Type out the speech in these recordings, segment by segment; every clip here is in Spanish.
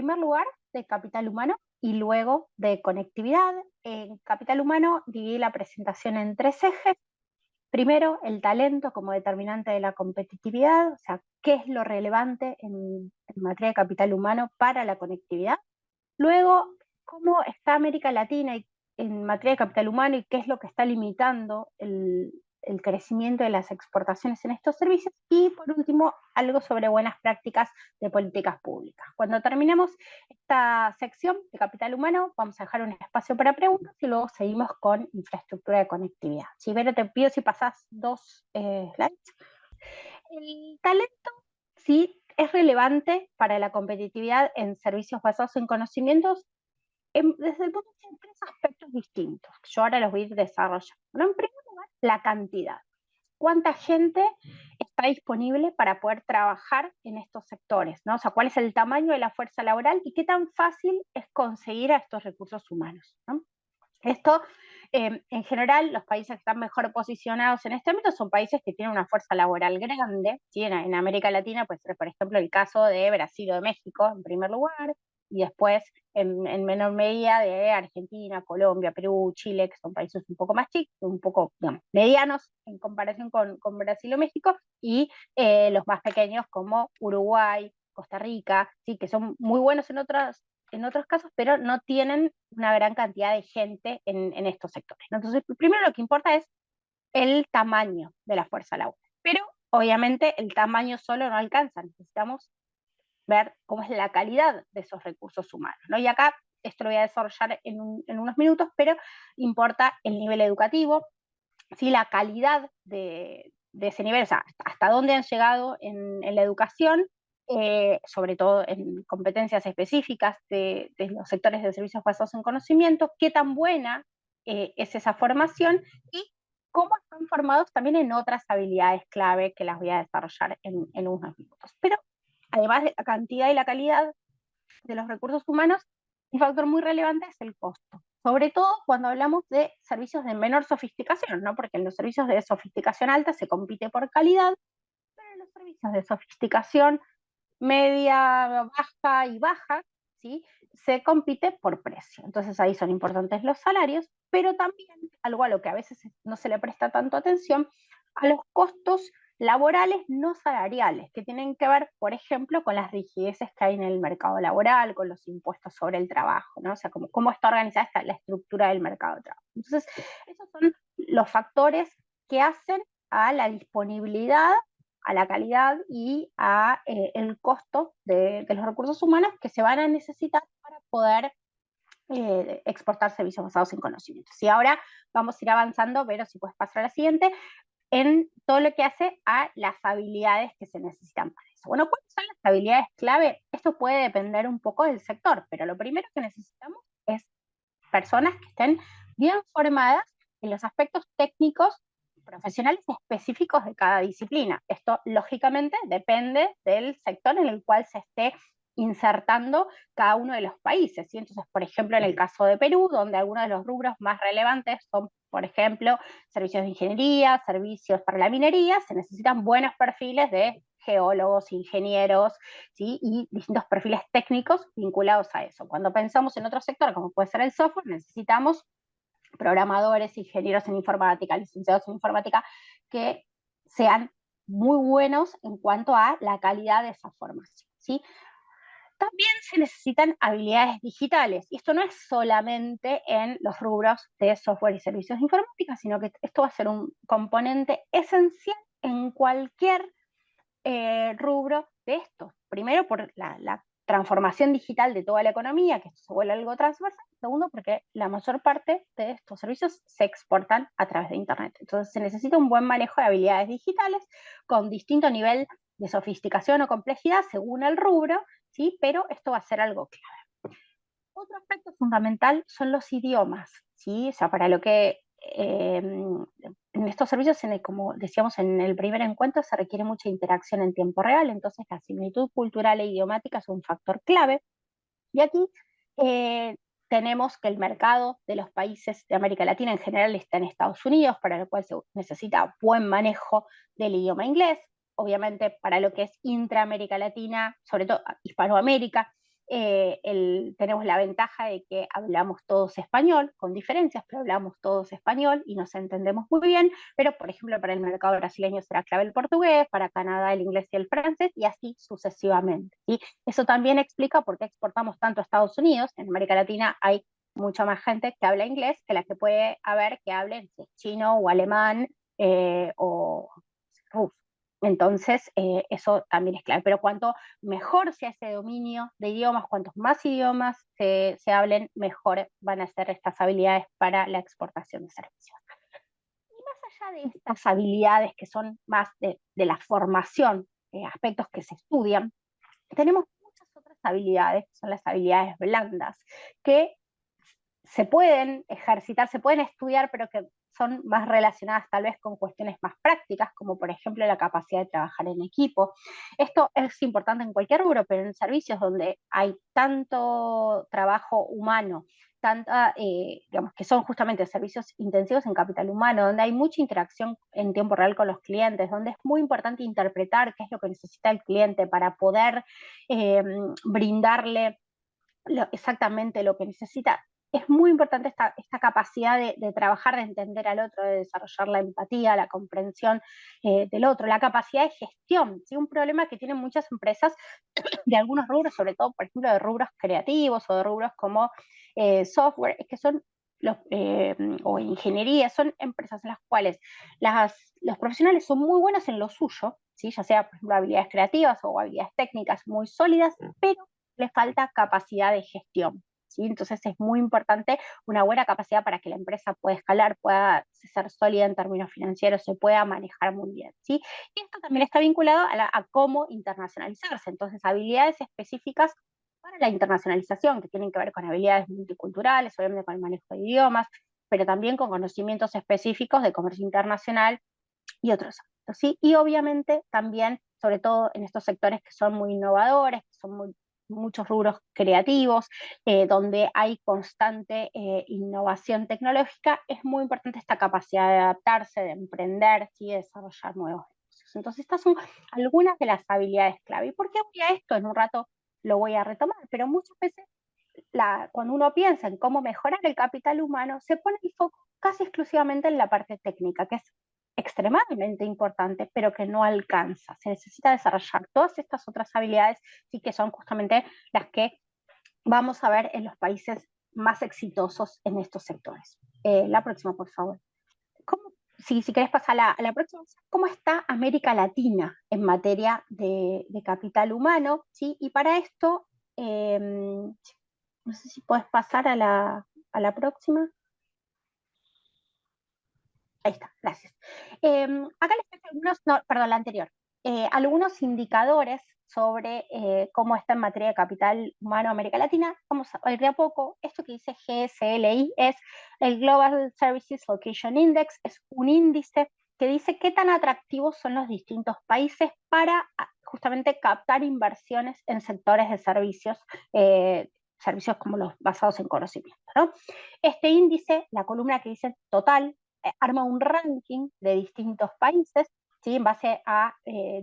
primer lugar, de capital humano y luego de conectividad. En capital humano dividí la presentación en tres ejes. Primero, el talento como determinante de la competitividad, o sea, qué es lo relevante en materia de capital humano para la conectividad. Luego, cómo está América Latina en materia de capital humano y qué es lo que está limitando el crecimiento de las exportaciones en estos servicios. Y por último, algo sobre buenas prácticas de políticas públicas. Cuando terminemos esta sección de capital humano, vamos a dejar un espacio para preguntas y luego seguimos con infraestructura de conectividad. Si Vero, te pido si pasás dos slides. El talento sí es relevante para la competitividad en servicios basados en conocimientos desde el punto de vista de tres aspectos distintos. Yo ahora los voy a ir desarrollando. En primer lugar, la cantidad. ¿Cuánta gente está disponible para poder trabajar en estos sectores? ¿No? O sea, ¿cuál es el tamaño de la fuerza laboral y qué tan fácil es conseguir a estos recursos humanos? ¿No? Esto, en general, los países que están mejor posicionados en este ámbito son países que tienen una fuerza laboral grande. ¿Sí? En América Latina puede ser, por ejemplo, el caso de Brasil o de México, en primer lugar, y después, en menor medida, de Argentina, Colombia, Perú, Chile, que son países un poco más chicos, un poco, digamos, medianos en comparación con Brasil o México, y los más pequeños como Uruguay, Costa Rica, ¿sí? Que son muy buenos en otros casos, pero no tienen una gran cantidad de gente en estos sectores. Entonces, primero lo que importa es el tamaño de la fuerza laboral. Pero, obviamente, el tamaño solo no alcanza. Necesitamos ver cómo es la calidad de esos recursos humanos, ¿no? Y acá, esto lo voy a desarrollar en unos minutos, pero importa el nivel educativo, ¿sí? La calidad de ese nivel, o sea, hasta dónde han llegado en la educación, sobre todo en competencias específicas de los sectores de servicios basados en conocimiento, qué tan buena es esa formación y cómo están formados también en otras habilidades clave que las voy a desarrollar en unos minutos. Pero además de la cantidad y la calidad de los recursos humanos, un factor muy relevante es el costo. Sobre todo cuando hablamos de servicios de menor sofisticación, ¿no? Porque en los servicios de sofisticación alta se compite por calidad, pero en los servicios de sofisticación media, baja y baja, ¿sí? Se compite por precio. Entonces ahí son importantes los salarios, pero también algo a lo que a veces no se le presta tanto atención, a los costos laborales no salariales, que tienen que ver, por ejemplo, con las rigideces que hay en el mercado laboral, con los impuestos sobre el trabajo, ¿no? O sea, cómo está organizada la estructura del mercado de trabajo. Entonces, esos son los factores que hacen a la disponibilidad, a la calidad y a el costo de los recursos humanos que se van a necesitar para poder exportar servicios basados en conocimientos. Y ahora vamos a ir avanzando, pero si puedes pasar a la siguiente, en todo lo que hace a las habilidades que se necesitan para eso. Bueno, ¿cuáles son las habilidades clave? Esto puede depender un poco del sector, pero lo primero que necesitamos es personas que estén bien formadas en los aspectos técnicos profesionales específicos de cada disciplina. Esto, lógicamente, depende del sector en el cual se esté insertando cada uno de los países. ¿Sí? Entonces, por ejemplo, en el caso de Perú, donde algunos de los rubros más relevantes son, por ejemplo, servicios de ingeniería, servicios para la minería, se necesitan buenos perfiles de geólogos, ingenieros, ¿sí? Y distintos perfiles técnicos vinculados a eso. Cuando pensamos en otro sector, como puede ser el software, necesitamos programadores, ingenieros en informática, licenciados en informática, que sean muy buenos en cuanto a la calidad de esa formación, ¿sí? También se necesitan habilidades digitales, y esto no es solamente en los rubros de software y servicios de informática, sino que esto va a ser un componente esencial en cualquier rubro de esto. Primero, por la transformación digital de toda la economía, que esto se vuelve algo transversal. Segundo, porque la mayor parte de estos servicios se exportan a través de Internet. Entonces se necesita un buen manejo de habilidades digitales con distinto nivel de sofisticación o complejidad según el rubro, ¿sí? Pero esto va a ser algo clave. Otro aspecto fundamental son los idiomas, ¿sí? O sea, para lo que en estos servicios, como decíamos en el primer encuentro, se requiere mucha interacción en tiempo real, entonces la similitud cultural e idiomática es un factor clave. Y aquí eh, tenemos que el mercado de los países de América Latina en general está en Estados Unidos, para lo cual se necesita buen manejo del idioma inglés. Obviamente, para lo que es intraamérica Latina, sobre todo Hispanoamérica, tenemos la ventaja de que hablamos todos español, con diferencias, pero hablamos todos español y nos entendemos muy bien, pero por ejemplo para el mercado brasileño será clave el portugués, para Canadá el inglés y el francés, y así sucesivamente, ¿sí? Eso también explica por qué exportamos tanto a Estados Unidos. En América Latina hay mucha más gente que habla inglés que la que puede haber que hable chino o alemán o ruso. Entonces, eso también es clave. Pero cuanto mejor sea ese dominio de idiomas, cuantos más idiomas se hablen, mejor van a ser estas habilidades para la exportación de servicios. Y más allá de estas habilidades que son más de la formación, aspectos que se estudian, tenemos muchas otras habilidades, que son las habilidades blandas, que se pueden ejercitar, se pueden estudiar, pero que son más relacionadas tal vez con cuestiones más prácticas, como por ejemplo la capacidad de trabajar en equipo. Esto es importante en cualquier rubro, pero en servicios donde hay tanto trabajo humano, digamos que son justamente servicios intensivos en capital humano, donde hay mucha interacción en tiempo real con los clientes, donde es muy importante interpretar qué es lo que necesita el cliente para poder brindarle exactamente lo que necesita. Es muy importante esta capacidad de trabajar, de entender al otro, de desarrollar la empatía, la comprensión del otro, la capacidad de gestión. ¿Sí? Un problema que tienen muchas empresas de algunos rubros, sobre todo, por ejemplo, de rubros creativos o de rubros como software, es que son o ingeniería, son empresas en las cuales los profesionales son muy buenos en lo suyo, ¿sí? Ya sea, por ejemplo, habilidades creativas o habilidades técnicas muy sólidas, pero le falta capacidad de gestión. ¿Sí? Entonces es muy importante una buena capacidad para que la empresa pueda escalar, pueda ser sólida en términos financieros, se pueda manejar muy bien. ¿Sí? Y esto también está vinculado a cómo internacionalizarse. Entonces, habilidades específicas para la internacionalización, que tienen que ver con habilidades multiculturales, obviamente con el manejo de idiomas, pero también con conocimientos específicos de comercio internacional y otros ámbitos, ¿sí? Y obviamente también, sobre todo en estos sectores que son muy innovadores, que son muchos rubros creativos, donde hay constante innovación tecnológica, es muy importante esta capacidad de adaptarse, de emprender, ¿sí? De desarrollar nuevos negocios. Entonces, estas son algunas de las habilidades clave. ¿Y por qué voy a esto? En un rato lo voy a retomar, pero muchas veces cuando uno piensa en cómo mejorar el capital humano, se pone el foco casi exclusivamente en la parte técnica, que es extremadamente importante, pero que no alcanza. Se necesita desarrollar todas estas otras habilidades, sí, que son justamente las que vamos a ver en los países más exitosos en estos sectores. La próxima, por favor. Si querés pasar a la próxima, ¿cómo está América Latina en materia de capital humano? ¿Sí? Y para esto, no sé si puedes pasar a la próxima. Ahí está, gracias. Acá les traje algunos, no, perdón, la anterior. Algunos indicadores sobre cómo está en materia de capital humano América Latina. Vamos a ir de a poco. Esto que dice GSLI es el Global Services Location Index, es un índice que dice qué tan atractivos son los distintos países para justamente captar inversiones en sectores de servicios como los basados en conocimiento, ¿no? Este índice, la columna que dice total, arma un ranking de distintos países, ¿sí? En base a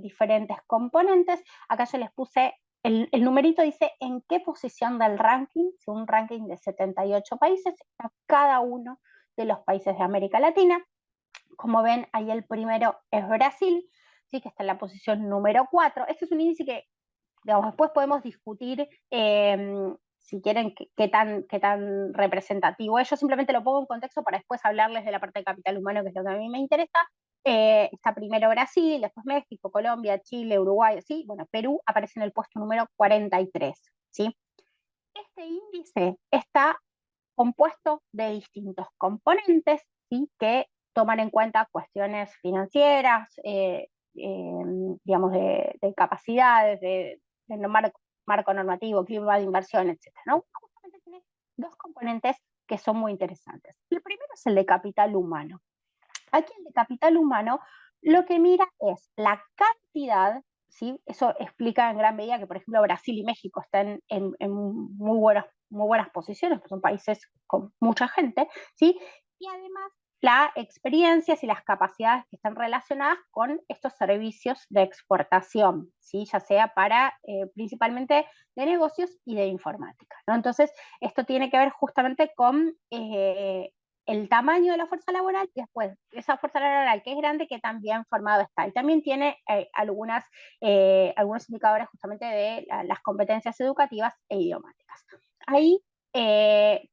diferentes componentes. Acá yo les puse, el numerito dice en qué posición del ranking, si un ranking de 78 países, está cada uno de los países de América Latina. Como ven, ahí el primero es Brasil, ¿sí? Que está en la posición número 4. Este es un índice que, digamos, después podemos discutir si quieren qué tan representativo es. Yo simplemente lo pongo en contexto para después hablarles de la parte de capital humano, que es lo que a mí me interesa. Está primero Brasil, después México, Colombia, Chile, Uruguay, ¿sí? Bueno, Perú aparece en el puesto número 43, ¿sí? Este índice está compuesto de distintos componentes, ¿sí? Que toman en cuenta cuestiones financieras, digamos, de capacidades, de marco normativo, clima de inversión, etcétera, ¿no? Justamente tiene dos componentes que son muy interesantes. El primero es el de capital humano. Aquí el de capital humano lo que mira es la cantidad, ¿sí? Eso explica en gran medida que, por ejemplo, Brasil y México están en muy buenas posiciones, porque son países con mucha gente, ¿sí? Y además las experiencias y las capacidades que están relacionadas con estos servicios de exportación, ¿sí? Ya sea para principalmente de negocios y de informática, ¿no? Entonces, esto tiene que ver justamente con el tamaño de la fuerza laboral y después esa fuerza laboral que es grande, que también formado está. Y también tiene algunos indicadores justamente de las competencias educativas e idiomáticas. Ahí,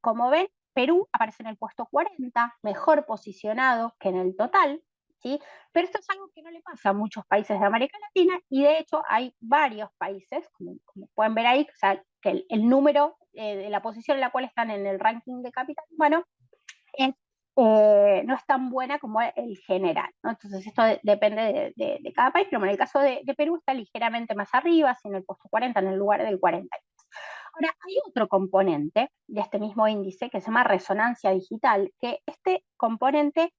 como ven, Perú aparece en el puesto 40, mejor posicionado que en el total, ¿sí? Pero esto es algo que no le pasa a muchos países de América Latina, y de hecho hay varios países, como pueden ver ahí, o sea, que el número de la posición en la cual están en el ranking de capital humano es, no es tan buena como el general, ¿no? Entonces esto depende de cada país, pero en el caso de Perú está ligeramente más arriba, así en el puesto 40, en el lugar del 40. Ahora, hay otro componente de este mismo índice que se llama resonancia digital, que este componente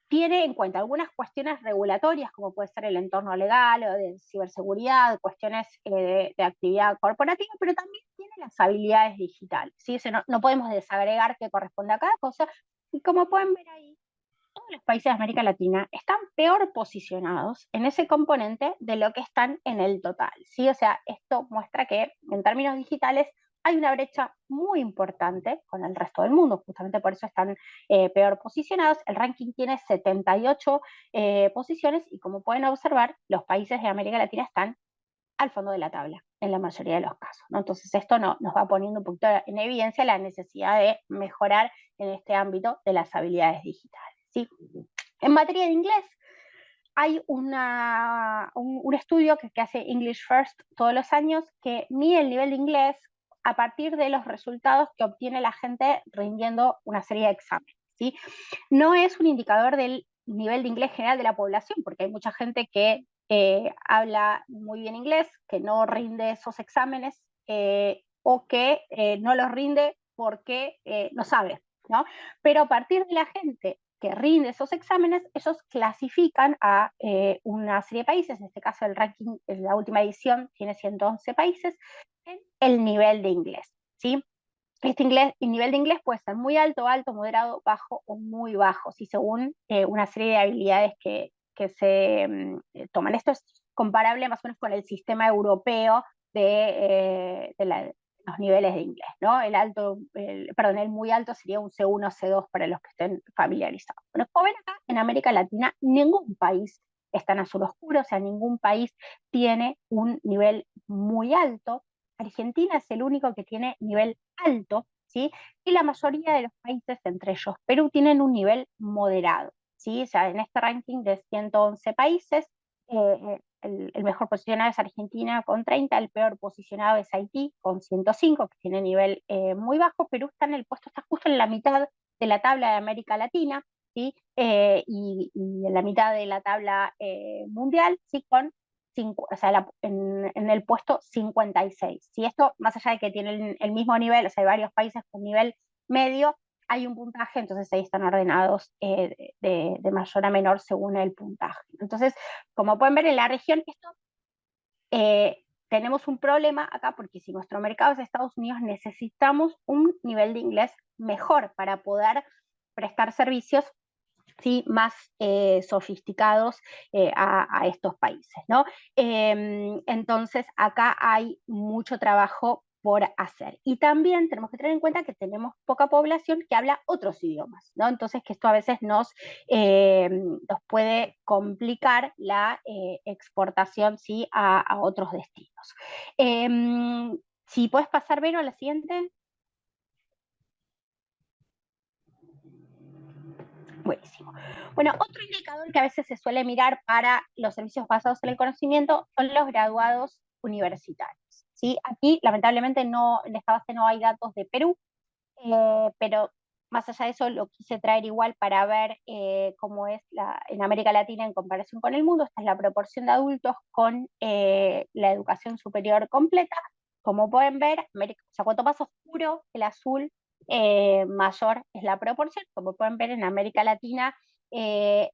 tiene en cuenta algunas cuestiones regulatorias, como puede ser el entorno legal o de ciberseguridad, cuestiones de actividad corporativa, pero también tiene las habilidades digitales, ¿sí? O sea, no podemos desagregar qué corresponde a cada cosa, y como pueden ver ahí, todos los países de América Latina están peor posicionados en ese componente de lo que están en el total, ¿sí? O sea, esto muestra que en términos digitales hay una brecha muy importante con el resto del mundo, justamente por eso están peor posicionados. El ranking tiene 78 posiciones, y como pueden observar, los países de América Latina están al fondo de la tabla en la mayoría de los casos, ¿no? Entonces esto nos va poniendo un poquito en evidencia la necesidad de mejorar en este ámbito de las habilidades digitales, ¿sí? En materia de inglés, hay un estudio que hace English First todos los años, que mide el nivel de inglés a partir de los resultados que obtiene la gente rindiendo una serie de exámenes, ¿sí? No es un indicador del nivel de inglés general de la población, porque hay mucha gente que habla muy bien inglés, que no rinde esos exámenes, o que no los rinde porque no sabe, ¿no? Pero a partir de la gente que rinde esos exámenes, ellos clasifican a una serie de países, en este caso el ranking, en la última edición tiene 111 países, en el nivel de inglés, ¿sí? El nivel de inglés puede ser muy alto, alto, moderado, bajo o muy bajo, ¿sí? Según una serie de habilidades que se toman. Esto es comparable más o menos con el sistema europeo de los niveles de inglés, ¿no? El muy alto sería un C1, C2 para los que estén familiarizados. Bueno, como ven acá, en América Latina ningún país está en azul oscuro, o sea, ningún país tiene un nivel muy alto. Argentina es el único que tiene nivel alto, ¿sí? Y la mayoría de los países, entre ellos Perú, tienen un nivel moderado, ¿sí? O sea, en este ranking de 111 países, el mejor posicionado es Argentina con 30, el peor posicionado es Haití con 105, que tiene nivel muy bajo. Perú está en el puesto, está justo en la mitad de la tabla de América Latina, ¿sí? Y en la mitad de la tabla mundial, ¿sí? Con o sea, en el puesto 56. Si esto, más allá de que tienen el mismo nivel, o sea, hay varios países con nivel medio, hay un puntaje, entonces ahí están ordenados de mayor a menor según el puntaje. Entonces, como pueden ver en la región, tenemos un problema acá, porque si nuestro mercado es Estados Unidos, necesitamos un nivel de inglés mejor para poder prestar servicios, ¿sí? Más sofisticados a estos países, ¿no? Entonces, acá hay mucho trabajo por hacer. Y también tenemos que tener en cuenta que tenemos poca población que habla otros idiomas, ¿no? Entonces, que esto a veces nos puede complicar la exportación, ¿sí? A otros destinos. Si puedes pasar, Vero, a la siguiente. Buenísimo. Bueno, otro indicador que a veces se suele mirar para los servicios basados en el conocimiento son los graduados universitarios, ¿sí? Aquí, lamentablemente, en esta base no hay datos de Perú, pero más allá de eso lo quise traer igual para ver cómo es en América Latina en comparación con el mundo. Esta es la proporción de adultos con la educación superior completa. Como pueden ver, o sea, cuanto más oscuro el azul, mayor es la proporción. Como pueden ver, en América Latina, eh,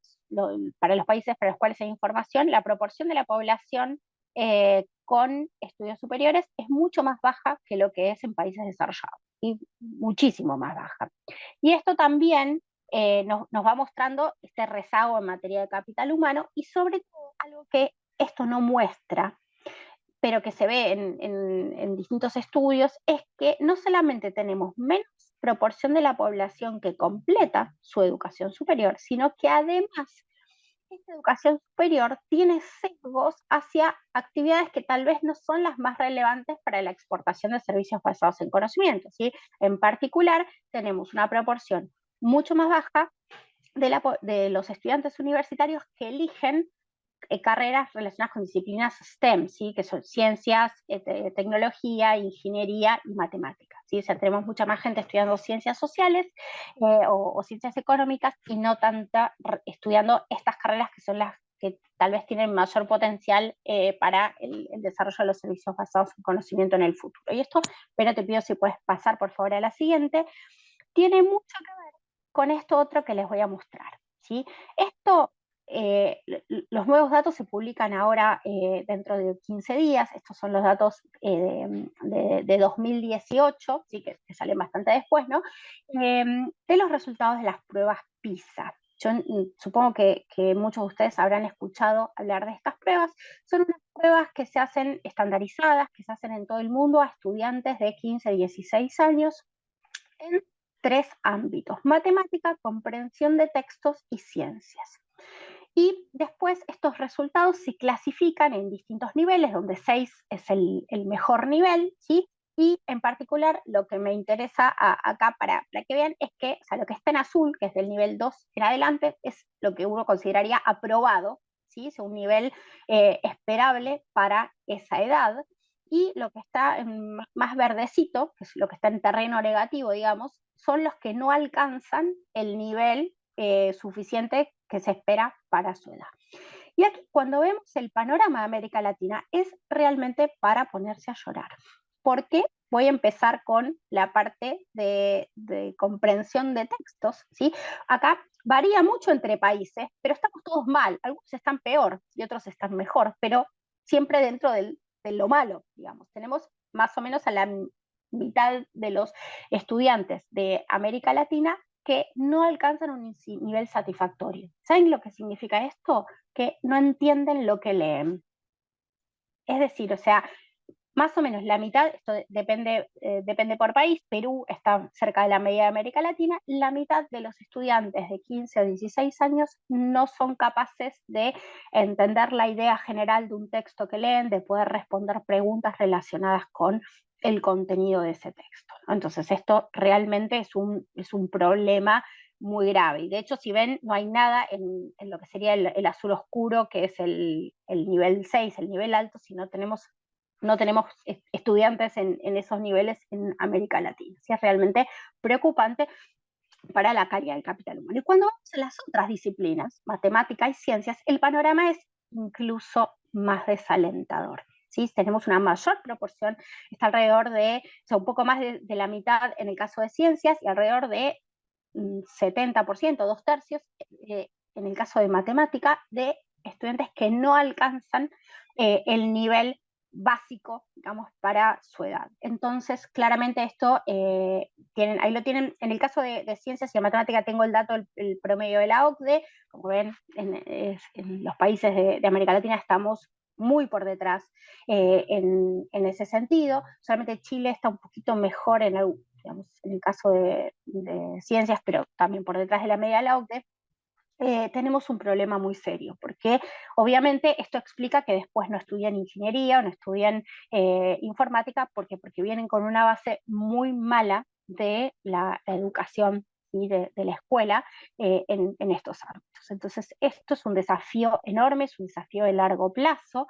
para los países para los cuales hay información, la proporción de la población con estudios superiores es mucho más baja que lo que es en países desarrollados, y muchísimo más baja. Y esto también nos va mostrando este rezago en materia de capital humano, y sobre todo algo que esto no muestra, pero que se ve en distintos estudios, es que no solamente tenemos menos proporción de la población que completa su educación superior, sino que además esta educación superior tiene sesgos hacia actividades que tal vez no son las más relevantes para la exportación de servicios basados en conocimiento, ¿sí? En particular, tenemos una proporción mucho más baja de los estudiantes universitarios que eligen carreras relacionadas con disciplinas STEM, ¿sí? Que son ciencias, tecnología, ingeniería y matemáticas, ¿sí? O sea, tenemos mucha más gente estudiando ciencias sociales o ciencias económicas, y no tanta estudiando estas carreras que son las que tal vez tienen mayor potencial para el desarrollo de los servicios basados en conocimiento en el futuro. Y esto, pero te pido si puedes pasar por favor a la siguiente, tiene mucho que ver con esto otro que les voy a mostrar, ¿sí? Esto, los nuevos datos se publican ahora dentro de 15 días. Estos son los datos de 2018, ¿sí? Que salen bastante después, ¿no? De los resultados de las pruebas PISA. Yo supongo que muchos de ustedes habrán escuchado hablar de estas pruebas. Son unas pruebas que se hacen estandarizadas, que se hacen en todo el mundo a estudiantes de 15 a 16 años en tres ámbitos: matemática, comprensión de textos y ciencias. Y después estos resultados se clasifican en distintos niveles, donde 6 es el mejor nivel, ¿sí? Y en particular lo que me interesa acá para que vean es que, o sea, lo que está en azul, que es del nivel 2 en adelante, es lo que uno consideraría aprobado, ¿sí? Es un nivel esperable para esa edad. Y lo que está más verdecito, que es lo que está en terreno negativo, digamos, son los que no alcanzan el nivel suficiente que se espera para su edad. Y aquí, cuando vemos el panorama de América Latina, es realmente para ponerse a llorar. ¿Por qué? Voy a empezar con la parte de comprensión de textos, ¿sí? Acá varía mucho entre países, pero estamos todos mal. Algunos están peor y otros están mejor, pero siempre dentro de lo malo, digamos. Tenemos más o menos a la mitad de los estudiantes de América Latina que no alcanzan un nivel satisfactorio. ¿Saben lo que significa esto? Que no entienden lo que leen. Es decir, o sea, más o menos la mitad, esto depende por país. Perú está cerca de la media de América Latina. La mitad de los estudiantes de 15 o 16 años no son capaces de entender la idea general de un texto que leen, de poder responder preguntas relacionadas con el contenido de ese texto, ¿no? Entonces esto realmente es un problema muy grave. Y de hecho, si ven, no hay nada en lo que sería el azul oscuro, que es el nivel 6, el nivel alto, si no tenemos estudiantes en esos niveles en América Latina. ¿Sí? Es realmente preocupante para la calidad del capital humano. Y cuando vamos a las otras disciplinas, matemática y ciencias, el panorama es incluso más desalentador. ¿Sí? Tenemos una mayor proporción, está alrededor de, o sea, un poco más de la mitad en el caso de ciencias, y alrededor de 70%, 2/3, en el caso de matemática, de estudiantes que no alcanzan el nivel básico, digamos, para su edad. Entonces, claramente esto, ahí lo tienen, en el caso de ciencias y de matemática tengo el dato, el promedio de la OCDE, como ven, en los países de América Latina estamos muy por detrás en ese sentido. Solamente Chile está un poquito mejor digamos, en el caso de ciencias, pero también por detrás de la media de la OCDE. Tenemos un problema muy serio, porque obviamente esto explica que después no estudian ingeniería o no estudian informática, porque vienen con una base muy mala de la educación y de la escuela en estos ámbitos. Entonces, esto es un desafío enorme, es un desafío de largo plazo,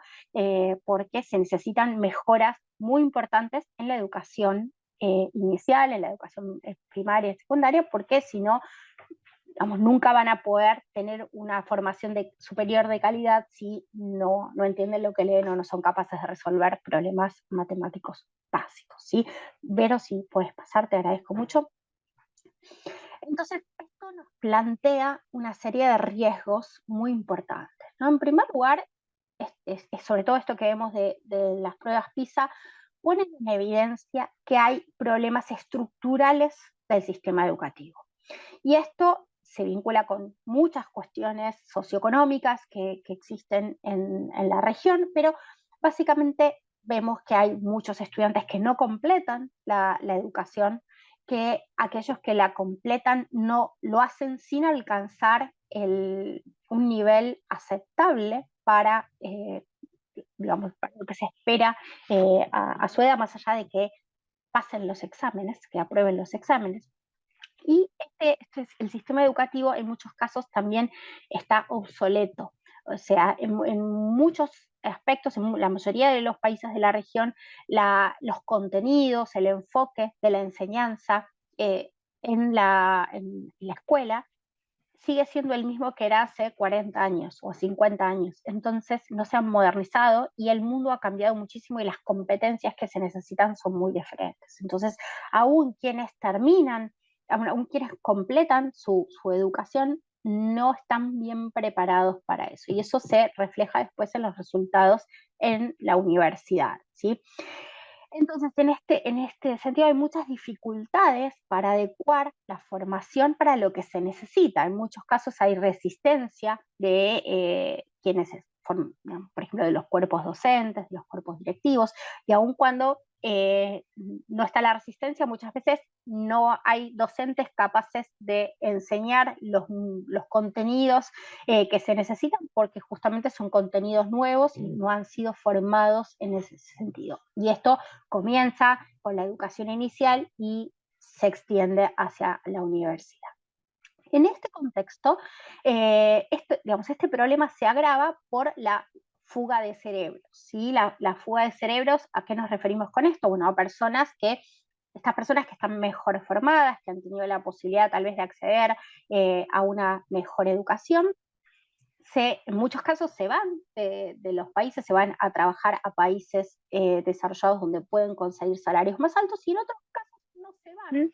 porque se necesitan mejoras muy importantes en la educación inicial, en la educación primaria y secundaria, porque si no, digamos, nunca van a poder tener una formación superior de calidad si no entienden lo que leen o no son capaces de resolver problemas matemáticos básicos, ¿sí? Vero, si puedes pasar, te agradezco mucho. Entonces, esto nos plantea una serie de riesgos muy importantes, ¿no? En primer lugar, sobre todo esto que vemos de las pruebas PISA, ponen en evidencia que hay problemas estructurales del sistema educativo. Y esto se vincula con muchas cuestiones socioeconómicas que existen en la región, pero básicamente vemos que hay muchos estudiantes que no completan la educación, que aquellos que la completan no lo hacen sin alcanzar un nivel aceptable para, digamos, para lo que se espera a su edad, más allá de que pasen los exámenes, que aprueben los exámenes. Y el sistema educativo en muchos casos también está obsoleto. O sea, en muchos aspectos, en la mayoría de los países de la región, los contenidos, el enfoque de la enseñanza en la escuela sigue siendo el mismo que era hace 40 años o 50 años. Entonces no se han modernizado y el mundo ha cambiado muchísimo y las competencias que se necesitan son muy diferentes. Entonces, aún quienes terminan, aún quienes completan su educación, no están bien preparados para eso. Y eso se refleja después en los resultados en la universidad, ¿sí? Entonces, en este sentido hay muchas dificultades para adecuar la formación para lo que se necesita. En muchos casos hay resistencia de quienes, por ejemplo, de los cuerpos docentes, de los cuerpos directivos, y aun cuando no está la resistencia, muchas veces no hay docentes capaces de enseñar los contenidos que se necesitan porque justamente son contenidos nuevos y no han sido formados en ese sentido. Y esto comienza con la educación inicial y se extiende hacia la universidad. En este contexto, este problema se agrava por la fuga de cerebros. ¿Sí? La fuga de cerebros, ¿a qué nos referimos con esto? Bueno, a estas personas que están mejor formadas, que han tenido la posibilidad tal vez de acceder a una mejor educación, en muchos casos se van de los países, se van a trabajar a países desarrollados donde pueden conseguir salarios más altos, y en otros casos no se van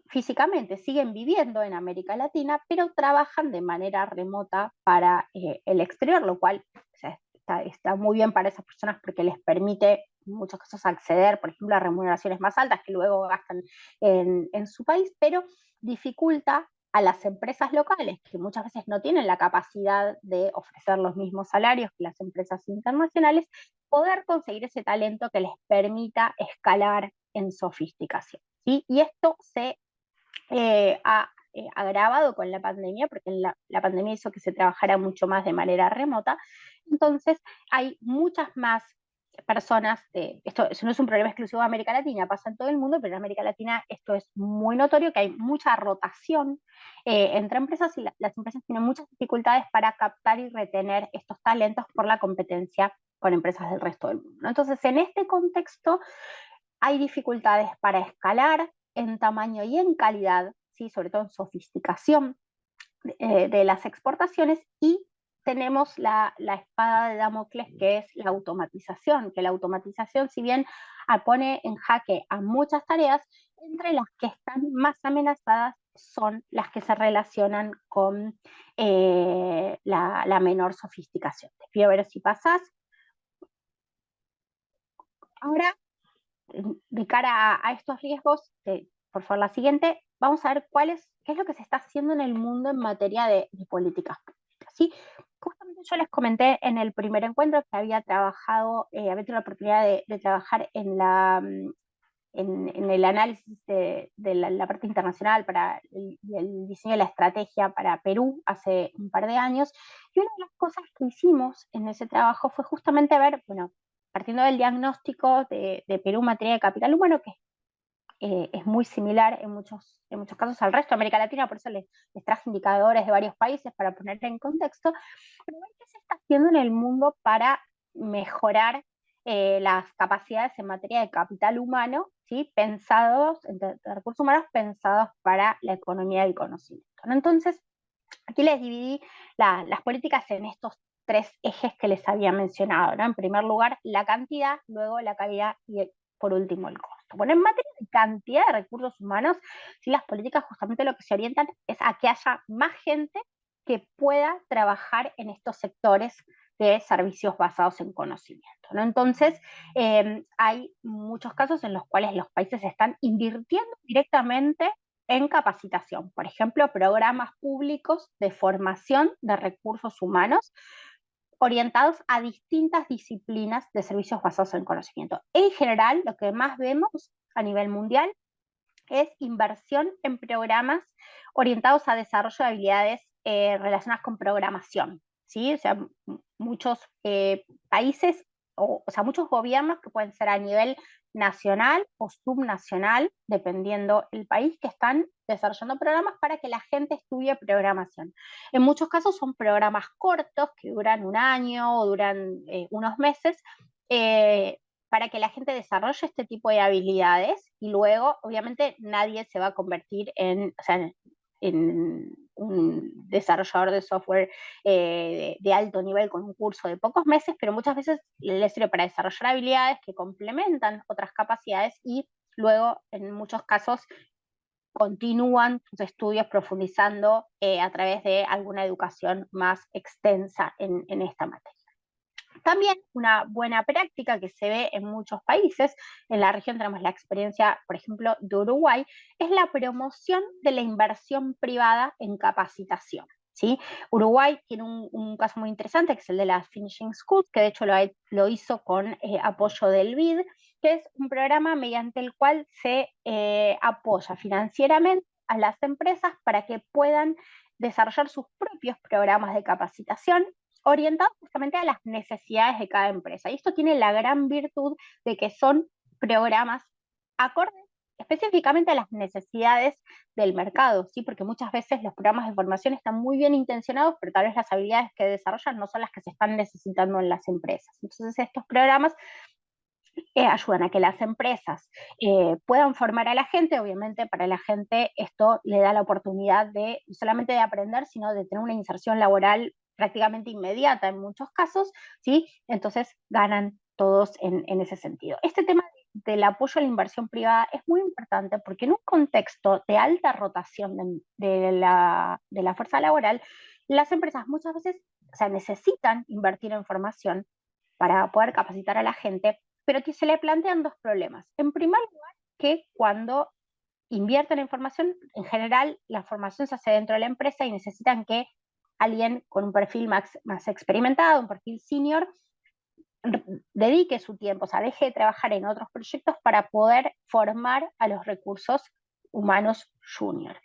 físicamente, siguen viviendo en América Latina, pero trabajan de manera remota para el exterior, lo cual, o sea, está muy bien para esas personas porque les permite en muchos casos acceder, por ejemplo, a remuneraciones más altas que luego gastan en su país, pero dificulta a las empresas locales, que muchas veces no tienen la capacidad de ofrecer los mismos salarios que las empresas internacionales, poder conseguir ese talento que les permita escalar en sofisticación. ¿Sí? Y esto se ha agravado con la pandemia, porque la pandemia hizo que se trabajara mucho más de manera remota. Entonces, hay muchas más personas, eso no es un problema exclusivo de América Latina, pasa en todo el mundo, pero en América Latina esto es muy notorio, que hay mucha rotación entre empresas y las empresas tienen muchas dificultades para captar y retener estos talentos por la competencia con empresas del resto del mundo. Entonces, en este contexto, hay dificultades para escalar en tamaño y en calidad, ¿sí? Sobre todo en sofisticación de las exportaciones, y tenemos la espada de Damocles, que es la automatización, que la automatización, si bien pone en jaque a muchas tareas, entre las que están más amenazadas son las que se relacionan con la menor sofisticación. Te pido ver si pasas. Ahora, de cara a estos riesgos, por favor la siguiente, vamos a ver qué es lo que se está haciendo en el mundo en materia de políticas públicas. ¿Sí? Justamente yo les comenté en el primer encuentro que había tenido la oportunidad de trabajar en el análisis de la parte internacional y el diseño de la estrategia para Perú hace un par de años. Y una de las cosas que hicimos en ese trabajo fue justamente ver, bueno, partiendo del diagnóstico de Perú en materia de capital humano, que es muy similar en muchos casos al resto de América Latina, por eso les traje indicadores de varios países para poner en contexto, pero ver qué se está haciendo en el mundo para mejorar las capacidades en materia de capital humano, ¿sí? De recursos humanos pensados para la economía del conocimiento, ¿no? Entonces, aquí les dividí las políticas en estos tres ejes que les había mencionado, ¿no? En primer lugar, la cantidad, luego la calidad y por último el costo. Bueno, en materia de cantidad de recursos humanos, sí, las políticas justamente lo que se orientan es a que haya más gente que pueda trabajar en estos sectores de servicios basados en conocimiento, ¿no? Entonces, hay muchos casos en los cuales los países están invirtiendo directamente en capacitación, por ejemplo, programas públicos de formación de recursos humanos orientados a distintas disciplinas de servicios basados en conocimiento. En general, lo que más vemos a nivel mundial es inversión en programas orientados a desarrollo de habilidades relacionadas con programación, ¿sí? O sea, muchos países, o sea, muchos gobiernos que pueden ser a nivel nacional o subnacional, dependiendo el país, que están desarrollando programas para que la gente estudie programación. En muchos casos son programas cortos que duran un año o duran unos meses, para que la gente desarrolle este tipo de habilidades y luego, obviamente, nadie se va a convertir o sea, en un desarrollador de software de alto nivel con un curso de pocos meses, pero muchas veces les sirve para desarrollar habilidades que complementan otras capacidades y luego, en muchos casos, continúan sus estudios profundizando a través de alguna educación más extensa en esta materia. También una buena práctica que se ve en muchos países, en la región tenemos la experiencia, por ejemplo, de Uruguay, es la promoción de la inversión privada en capacitación. ¿Sí? Uruguay tiene un caso muy interesante, que es el de la Finishing School, que de hecho lo hizo con apoyo del BID, que es un programa mediante el cual se apoya financieramente a las empresas para que puedan desarrollar sus propios programas de capacitación orientados justamente a las necesidades de cada empresa. Y esto tiene la gran virtud de que son programas acordes específicamente a las necesidades del mercado, ¿sí? Porque muchas veces los programas de formación están muy bien intencionados, pero tal vez las habilidades que desarrollan no son las que se están necesitando en las empresas. Entonces estos programas ayudan a que las empresas puedan formar a la gente. Obviamente para la gente esto le da la oportunidad de no solamente de aprender, sino de tener una inserción laboral prácticamente inmediata en muchos casos, ¿sí? Entonces ganan todos en ese sentido. Este tema del apoyo a la inversión privada es muy importante porque en un contexto de alta rotación de la fuerza laboral, las empresas muchas veces, o sea, necesitan invertir en formación para poder capacitar a la gente, pero que se le plantean dos problemas. En primer lugar, que cuando invierten en formación, en general la formación se hace dentro de la empresa y necesitan que alguien con un perfil más experimentado, un perfil senior, dedique su tiempo, o sea, deje de trabajar en otros proyectos para poder formar a los recursos humanos junior.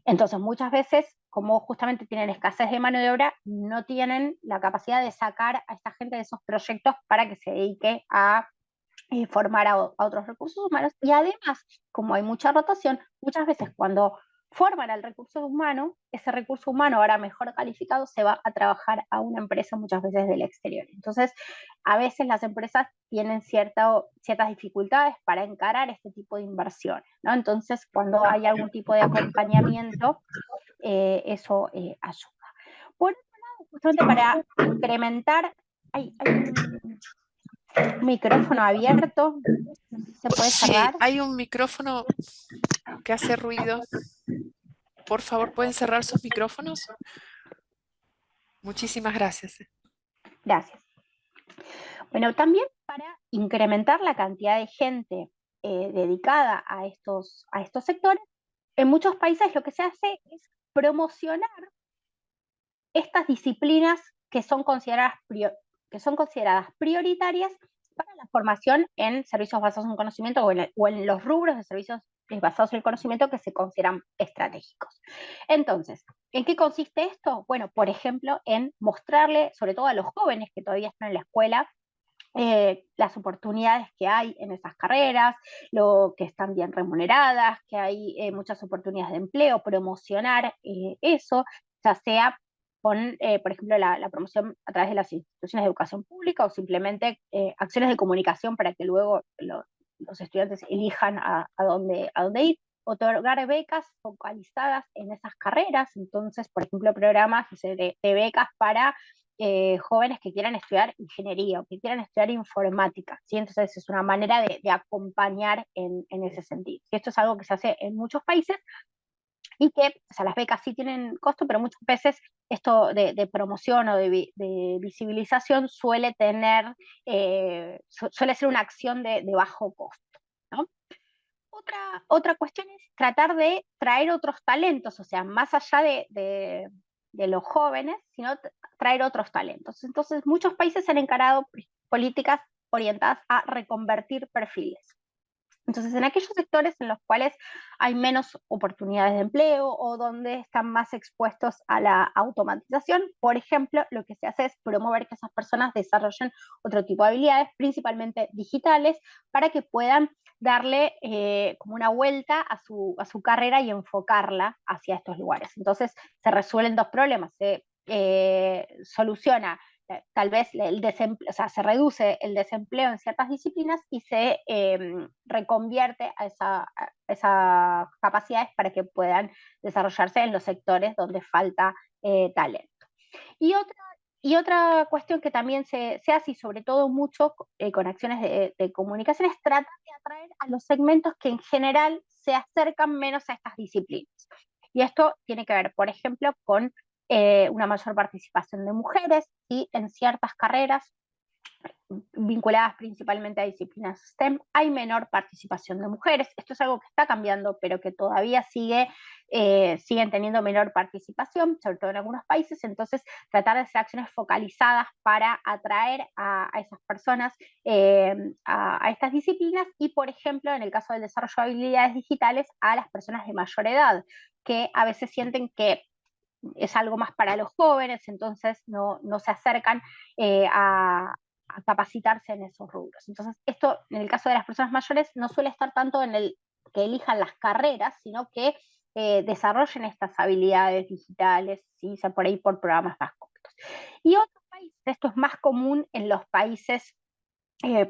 Entonces, muchas veces, como justamente tienen escasez de mano de obra, no tienen la capacidad de sacar a esta gente de esos proyectos para que se dedique a formar a otros recursos humanos. Y además, como hay mucha rotación, muchas veces cuando forman al recurso humano, ese recurso humano ahora mejor calificado se va a trabajar a una empresa muchas veces del exterior. Entonces, a veces las empresas tienen ciertas dificultades para encarar este tipo de inversiones, ¿no? Entonces, cuando hay algún tipo de acompañamiento, eso ayuda. Por otro lado, justamente para incrementar, hay un micrófono abierto, ¿se puede Sí, cerrar? hay un micrófono que hace ruido. Por favor, ¿pueden cerrar sus micrófonos? Muchísimas gracias. Gracias. Bueno, también para incrementar la cantidad de gente dedicada a estos sectores, en muchos países lo que se hace es promocionar estas disciplinas que son consideradas prioritarias para la formación en servicios basados en conocimiento o en los rubros de servicios basados en el conocimiento que se consideran estratégicos. Entonces, ¿en qué consiste esto? Bueno, por ejemplo, en mostrarle, sobre todo a los jóvenes que todavía están en la escuela, las oportunidades que hay en esas carreras, lo que están bien remuneradas, que hay muchas oportunidades de empleo, promocionar eso, ya sea con, por ejemplo, la promoción a través de las instituciones de educación pública o simplemente acciones de comunicación para que luego los estudiantes elijan a dónde ir, otorgar becas focalizadas en esas carreras, entonces, por ejemplo, programas de becas para jóvenes que quieran estudiar ingeniería o que quieran estudiar informática, ¿sí? Entonces es una manera de acompañar en ese sentido. Y esto es algo que se hace en muchos países y que, o sea, las becas sí tienen costo, pero muchas veces esto de promoción o de visibilización suele tener, suele ser una acción de bajo costo, ¿no? Otra cuestión es tratar de traer otros talentos, o sea, más allá de los jóvenes, sino traer otros talentos. Entonces, muchos países han encarado políticas orientadas a reconvertir perfiles. Entonces, en aquellos sectores en los cuales hay menos oportunidades de empleo o donde están más expuestos a la automatización, por ejemplo, lo que se hace es promover que esas personas desarrollen otro tipo de habilidades, principalmente digitales, para que puedan darle como una vuelta a su carrera y enfocarla hacia estos lugares. Entonces, se resuelven dos problemas. Se soluciona tal vez el desempleo, o sea, se reduce el desempleo en ciertas disciplinas y se reconvierte a esas capacidades para que puedan desarrollarse en los sectores donde falta talento. Y otra cuestión que también se hace, y sobre todo mucho con acciones de comunicación, es tratar de atraer a los segmentos que en general se acercan menos a estas disciplinas. Y esto tiene que ver, por ejemplo, con una mayor participación de mujeres y en ciertas carreras vinculadas principalmente a disciplinas STEM, hay menor participación de mujeres. Esto es algo que está cambiando, pero que todavía siguen teniendo menor participación, sobre todo en algunos países. Entonces, tratar de hacer acciones focalizadas para atraer a esas personas a estas disciplinas y, por ejemplo, en el caso del desarrollo de habilidades digitales, a las personas de mayor edad, que a veces sienten que es algo más para los jóvenes, entonces no se acercan a capacitarse en esos rubros. Entonces, esto en el caso de las personas mayores no suele estar tanto en el que elijan las carreras, sino que desarrollen estas habilidades digitales, ¿sí? O sea, por ahí por programas más cortos. Y otros países, esto es más común en los países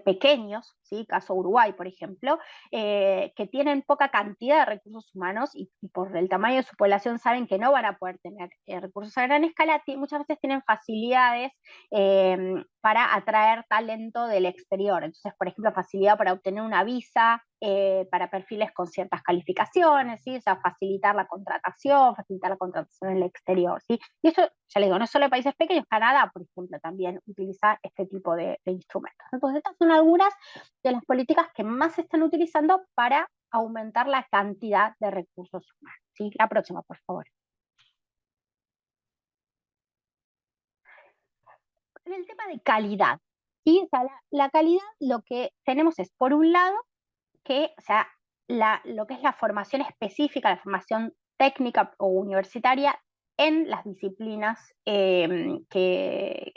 pequeños, ¿sí? Caso Uruguay, por ejemplo, que tienen poca cantidad de recursos humanos y por el tamaño de su población saben que no van a poder tener recursos a gran escala, muchas veces tienen facilidades para atraer talento del exterior. Entonces, por ejemplo, facilidad para obtener una visa para perfiles con ciertas calificaciones, ¿sí? O sea, facilitar la contratación en el exterior, ¿sí? Y eso, ya les digo, no solo en países pequeños, Canadá, por ejemplo, también utiliza este tipo de instrumentos. Entonces, estas son algunas de las políticas que más se están utilizando para aumentar la cantidad de recursos humanos, ¿sí? La próxima, por favor. En el tema de calidad, ¿sí? O sea, la calidad, lo que tenemos es, por un lado, que, o sea, lo que es la formación específica, la formación técnica o universitaria en las disciplinas que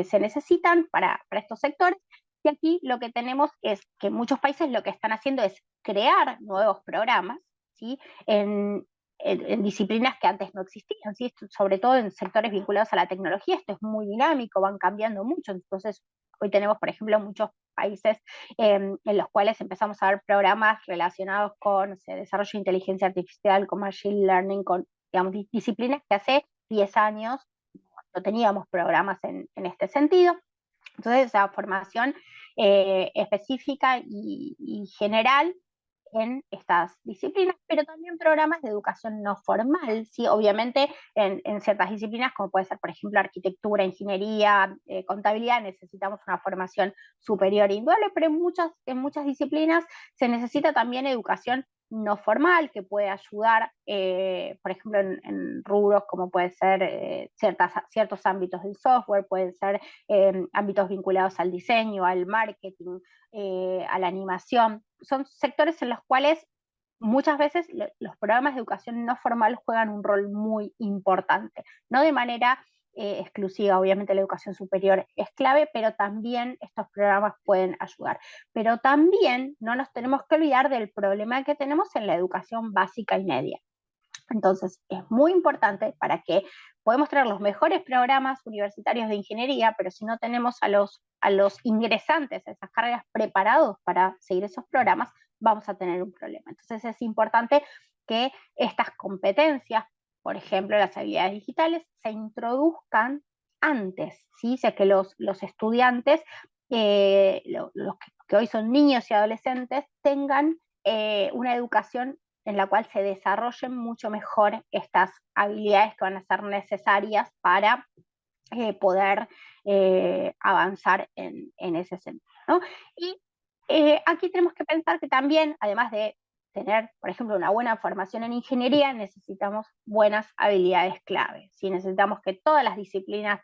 se necesitan para estos sectores. Y aquí lo que tenemos es que muchos países lo que están haciendo es crear nuevos programas, ¿sí? En disciplinas que antes no existían, ¿sí? Sobre todo en sectores vinculados a la tecnología. Esto es muy dinámico, van cambiando mucho. Entonces, hoy tenemos, por ejemplo, muchos países en los cuales empezamos a ver programas relacionados con, o sea, desarrollo de inteligencia artificial, con machine learning, con, digamos, disciplinas que hace 10 años no teníamos programas en este sentido. Entonces, esa formación específica y general en estas disciplinas, pero también programas de educación no formal, ¿sí? Obviamente en ciertas disciplinas, como puede ser, por ejemplo, arquitectura, ingeniería, contabilidad, necesitamos una formación superior e indudable, pero en muchas disciplinas se necesita también educación no formal, que puede ayudar, por ejemplo, en rubros como puede ser ciertos ámbitos del software, pueden ser ámbitos vinculados al diseño, al marketing, a la animación. Son sectores en los cuales muchas veces los programas de educación no formal juegan un rol muy importante, no de manera exclusiva, obviamente la educación superior es clave, pero también estos programas pueden ayudar. Pero también no nos tenemos que olvidar del problema que tenemos en la educación básica y media. Entonces, es muy importante para que podemos tener los mejores programas universitarios de ingeniería, pero si no tenemos a los ingresantes a esas carreras preparados para seguir esos programas, vamos a tener un problema. Entonces, es importante que estas competencias, por ejemplo, las habilidades digitales, se introduzcan antes, ¿sí? O sea, que los estudiantes, los que hoy son niños y adolescentes, tengan una educación en la cual se desarrollen mucho mejor estas habilidades que van a ser necesarias para poder avanzar en ese sentido, ¿no? Y aquí tenemos que pensar que también, además de tener, por ejemplo, una buena formación en ingeniería, necesitamos buenas habilidades clave. ¿Sí? Necesitamos que todas las disciplinas,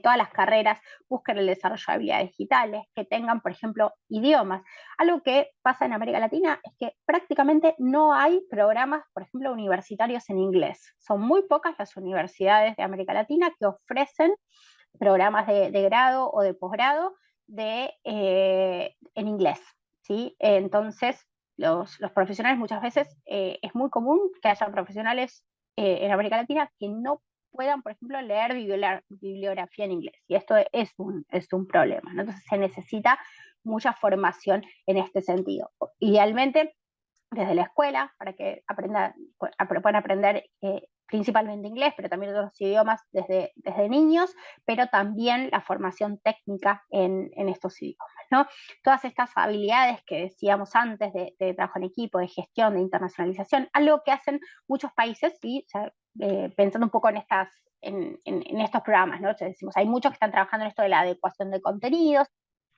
todas las carreras busquen el desarrollo de habilidades digitales, que tengan, por ejemplo, idiomas. Algo que pasa en América Latina es que prácticamente no hay programas, por ejemplo, universitarios en inglés. Son muy pocas las universidades de América Latina que ofrecen programas de grado o de posgrado en inglés. ¿Sí? Entonces, los profesionales muchas veces, es muy común que haya profesionales en América Latina que no puedan, por ejemplo, leer bibliografía en inglés. Y esto es un problema, ¿no? Entonces se necesita mucha formación en este sentido. Idealmente, desde la escuela, para que puedan aprender principalmente inglés, pero también otros idiomas desde niños, pero también la formación técnica en estos idiomas, ¿no? Todas estas habilidades que decíamos antes de trabajo en equipo, de gestión, de internacionalización, algo que hacen muchos países, ¿sí? O sea, pensando un poco en estos programas, ¿no? Entonces decimos, hay muchos que están trabajando en esto de la adecuación de contenidos,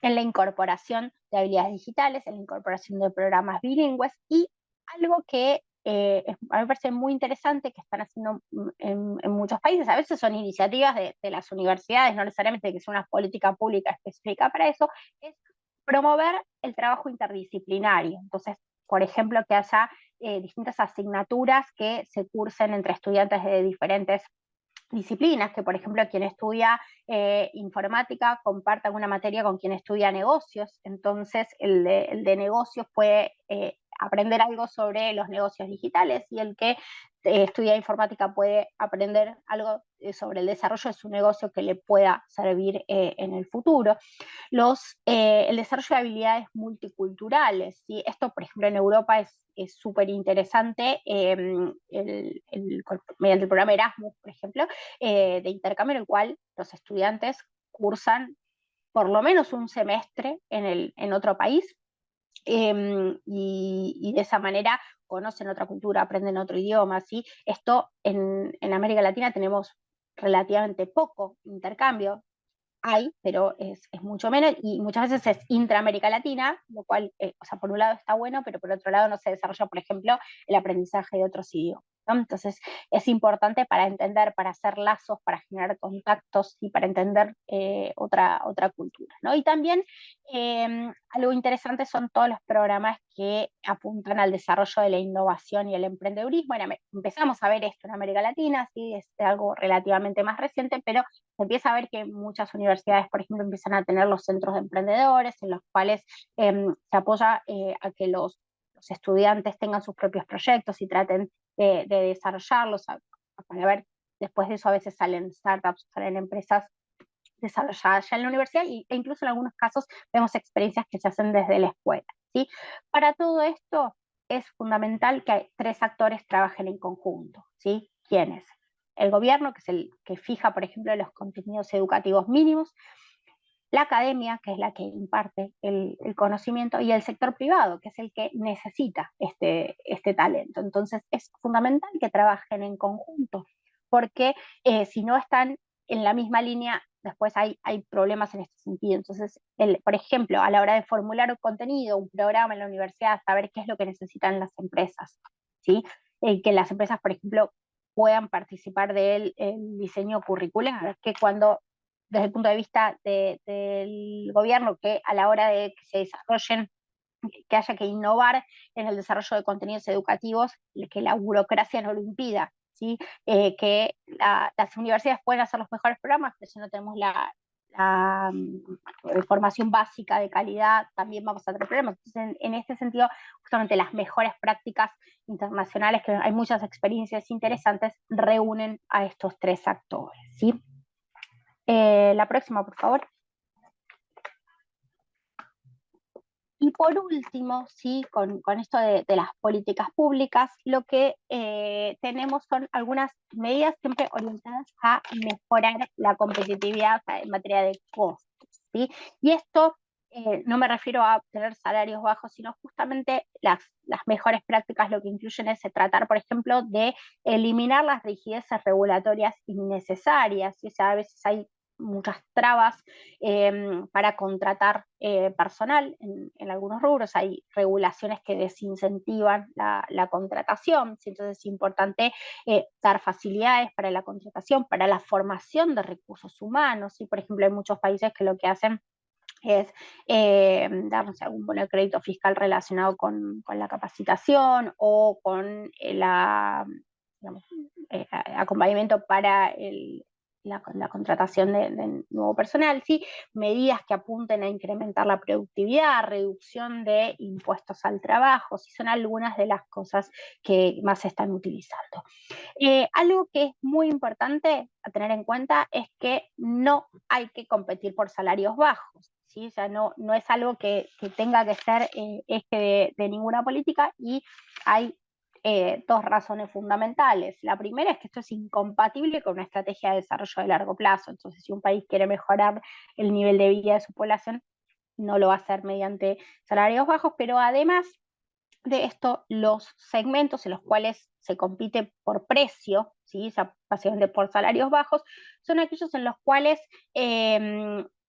en la incorporación de habilidades digitales, en la incorporación de programas bilingües, y algo que a mí me parece muy interesante que están haciendo en muchos países. A veces son iniciativas de las universidades, no necesariamente que sea una política pública específica para eso, es promover el trabajo interdisciplinario. Entonces, por ejemplo, que haya distintas asignaturas que se cursen entre estudiantes de diferentes disciplinas, que por ejemplo quien estudia informática comparta una materia con quien estudia negocios, entonces el de negocios puede aprender algo sobre los negocios digitales, y el que estudia informática puede aprender algo sobre el desarrollo de su negocio que le pueda servir en el futuro. El desarrollo de habilidades multiculturales, ¿sí? Esto, por ejemplo, en Europa es súper interesante, mediante el programa Erasmus, por ejemplo, de intercambio, en el cual los estudiantes cursan por lo menos un semestre en otro país, y de esa manera conocen otra cultura, aprenden otro idioma, ¿sí? Esto en América Latina tenemos relativamente poco intercambio, hay, pero es mucho menos, y muchas veces es intraamérica Latina, lo cual, o sea, por un lado está bueno, pero por otro lado no se desarrolla, por ejemplo, el aprendizaje de otros idiomas, ¿no? Entonces es importante para entender, para hacer lazos, para generar contactos y para entender otra cultura, ¿no? Y también algo interesante son todos los programas que apuntan al desarrollo de la innovación y el emprendedurismo. Empezamos a ver esto en América Latina, sí, es algo relativamente más reciente, pero se empieza a ver que muchas universidades, por ejemplo, empiezan a tener los centros de emprendedores, en los cuales se apoya a que los estudiantes tengan sus propios proyectos y traten de desarrollarlos, para ver, después de eso a veces salen startups, salen empresas desarrolladas ya en la universidad, e incluso en algunos casos vemos experiencias que se hacen desde la escuela, ¿sí? Para todo esto es fundamental que 3 actores trabajen en conjunto, ¿sí? ¿Quiénes? El gobierno, que es el que fija, por ejemplo, los contenidos educativos mínimos; la academia, que es la que imparte el conocimiento; y el sector privado, que es el que necesita este talento. Entonces es fundamental que trabajen en conjunto, porque si no están en la misma línea, después hay problemas en este sentido. Entonces, por ejemplo, a la hora de formular un contenido, un programa en la universidad, saber qué es lo que necesitan las empresas, ¿sí? Que las empresas, por ejemplo, puedan participar del diseño curricular, que cuando, desde el punto de vista del gobierno, que a la hora de que se desarrollen, que haya que innovar en el desarrollo de contenidos educativos, que la burocracia no lo impida, ¿sí? Que las universidades pueden hacer los mejores programas, pero si no tenemos la formación básica de calidad, también vamos a tener problemas. Entonces, en este sentido, justamente las mejores prácticas internacionales, que hay muchas experiencias interesantes, reúnen a estos 3 actores, ¿sí? La próxima, por favor. Y por último, ¿sí? Con esto de las políticas públicas, lo que tenemos son algunas medidas siempre orientadas a mejorar la competitividad, o sea, en materia de costos, ¿sí? Y esto no me refiero a obtener salarios bajos, sino justamente las mejores prácticas lo que incluyen es tratar, por ejemplo, de eliminar las rigideces regulatorias innecesarias, ¿sí? O sea, a veces hay muchas trabas para contratar personal en algunos rubros. Hay regulaciones que desincentivan la contratación, ¿sí? Entonces es importante dar facilidades para la contratación, para la formación de recursos humanos, ¿sí? Por ejemplo, hay muchos países que lo que hacen es darnos algún bono de crédito fiscal relacionado con la capacitación o con digamos, acompañamiento para la contratación de nuevo personal, ¿sí? Medidas que apunten a incrementar la productividad, reducción de impuestos al trabajo, sí, son algunas de las cosas que más se están utilizando. Algo que es muy importante a tener en cuenta es que no hay que competir por salarios bajos, ¿sí? O sea, no es algo que tenga que ser eje de ninguna política, y hay dos razones fundamentales. La primera es que esto es incompatible con una estrategia de desarrollo de largo plazo. Entonces, si un país quiere mejorar el nivel de vida de su población, no lo va a hacer mediante salarios bajos, pero además de esto, los segmentos en los cuales se compite por precio, ¿sí? O sea, básicamente por salarios bajos, son aquellos en los cuales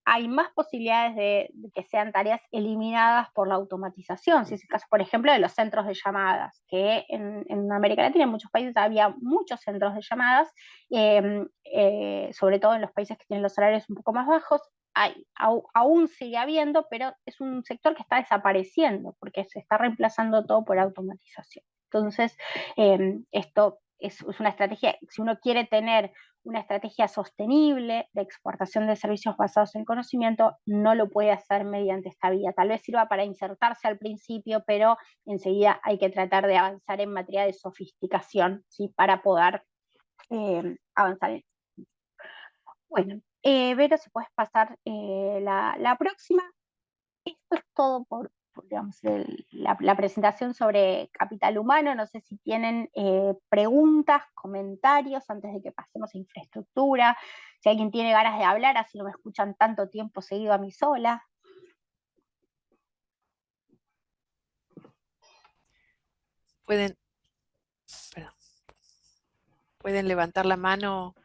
hay más posibilidades de que sean tareas eliminadas por la automatización. Si es el caso, por ejemplo, de los centros de llamadas, que en América Latina, en muchos países, había muchos centros de llamadas, sobre todo en los países que tienen los salarios un poco más bajos. Aún sigue habiendo, pero es un sector que está desapareciendo porque se está reemplazando todo por automatización. Entonces, esto es una estrategia, si uno quiere tener una estrategia sostenible de exportación de servicios basados en conocimiento, no lo puede hacer mediante esta vía. Tal vez sirva para insertarse al principio, pero enseguida hay que tratar de avanzar en materia de sofisticación, ¿sí? Para poder avanzar. Bueno, Vero, si puedes pasar la próxima. Esto es todo por, digamos, la presentación sobre capital humano. No sé si tienen preguntas, comentarios antes de que pasemos a infraestructura. Si alguien tiene ganas de hablar, así no me escuchan tanto tiempo seguido a mí sola. Pueden, perdón, pueden levantar la mano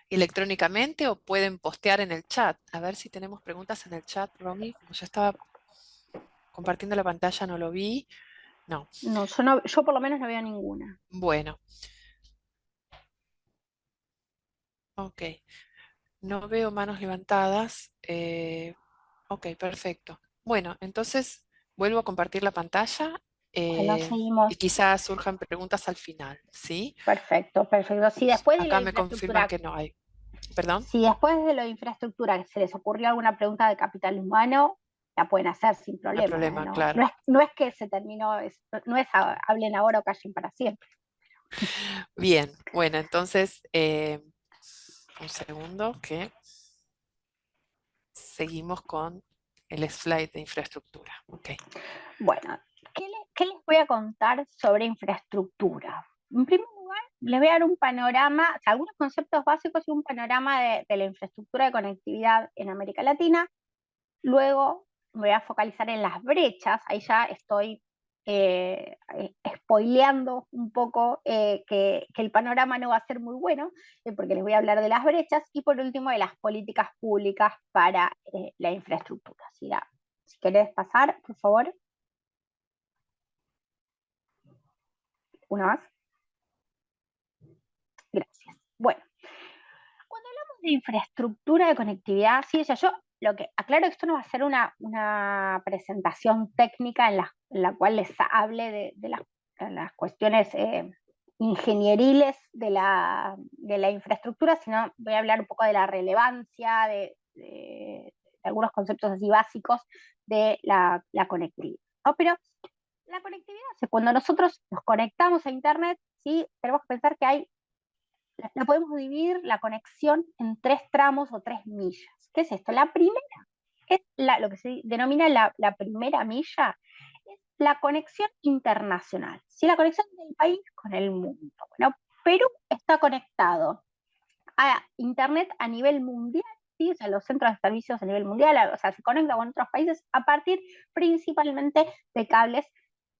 electrónicamente o pueden postear en el chat. A ver si tenemos preguntas en el chat, Romy. Como yo estaba compartiendo la pantalla, no lo vi. No. No, yo por lo menos no veo ninguna. Bueno. Ok. No veo manos levantadas. Ok, perfecto. Bueno, entonces vuelvo a compartir la pantalla Bueno, y seguimos. quizás surjan preguntas al final, ¿sí? Perfecto, perfecto. Si después de lo Acá de me confirman infraestructura, que no hay. ¿Perdón? si después de lo de infraestructura se les ocurrió alguna pregunta de capital humano, la pueden hacer sin No hay problema, ¿eh? problema, No, claro. no es que se terminó, no es hablen ahora o callen para siempre. Bien, bueno, entonces, un segundo que seguimos con el slide de infraestructura. Ok. Bueno, ¿qué les voy a contar sobre infraestructura? En primer lugar, les voy a dar un panorama, o sea, algunos conceptos básicos y un panorama de la infraestructura de conectividad en América Latina. Luego me voy a focalizar en las brechas. Ahí ya estoy spoileando un poco que el panorama no va a ser muy bueno, porque les voy a hablar de las brechas. Y por último, de las políticas públicas para la infraestructura. Si querés pasar, por favor. Una más. Gracias. Bueno, cuando hablamos de infraestructura de conectividad, sí, o sea, yo lo que aclaro que esto no va a ser una presentación técnica en la cual les hable de las cuestiones ingenieriles de la infraestructura, sino voy a hablar un poco de la relevancia, de algunos conceptos así básicos de la conectividad, ¿no? Pero la conectividad, o sea, cuando nosotros nos conectamos a Internet, ¿sí? Tenemos que pensar que la podemos dividir la conexión en tres tramos o tres millas. ¿Qué es esto? La primera es lo que se denomina la primera milla, es la conexión internacional, ¿sí? La conexión del país con el mundo. Bueno, Perú está conectado a Internet a nivel mundial, ¿sí? O sea, los centros de servicios a nivel mundial, o sea, se conecta con otros países a partir principalmente de cables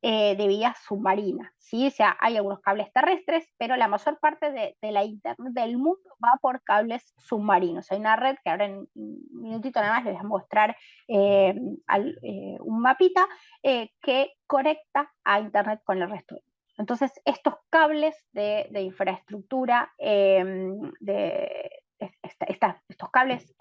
de vías submarinas, ¿sí? O sea, hay algunos cables terrestres, pero la mayor parte de la internet del mundo va por cables submarinos. Hay una red que ahora en un minutito nada más les voy a mostrar un mapita que conecta a internet con el resto del mundo. Entonces, estos cables de infraestructura, estos cables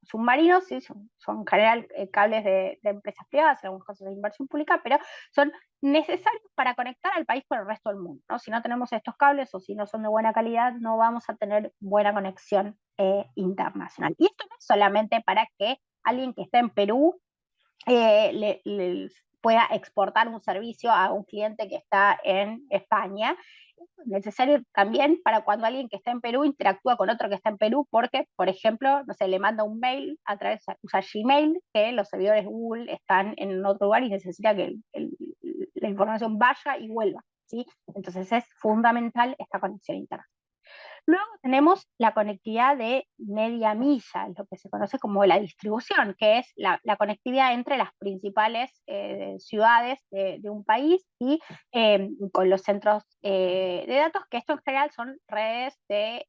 submarinos, ¿sí? son en general cables de empresas privadas, en algunos casos de inversión pública, pero son necesarios para conectar al país con el resto del mundo, ¿no? Si no tenemos estos cables o si no son de buena calidad, no vamos a tener buena conexión internacional. Y esto no es solamente para que alguien que está en Perú le pueda exportar un servicio a un cliente que está en España. Es necesario también para cuando alguien que está en Perú interactúa con otro que está en Perú, porque, por ejemplo, no sé, le manda un mail a través de usa Gmail, que los servidores Google están en otro lugar y necesita que la información vaya y vuelva, ¿sí? Entonces es fundamental esta conexión interna. Luego tenemos la conectividad de media milla, lo que se conoce como la distribución, que es la conectividad entre las principales ciudades de un país y con los centros de datos, que esto en general son redes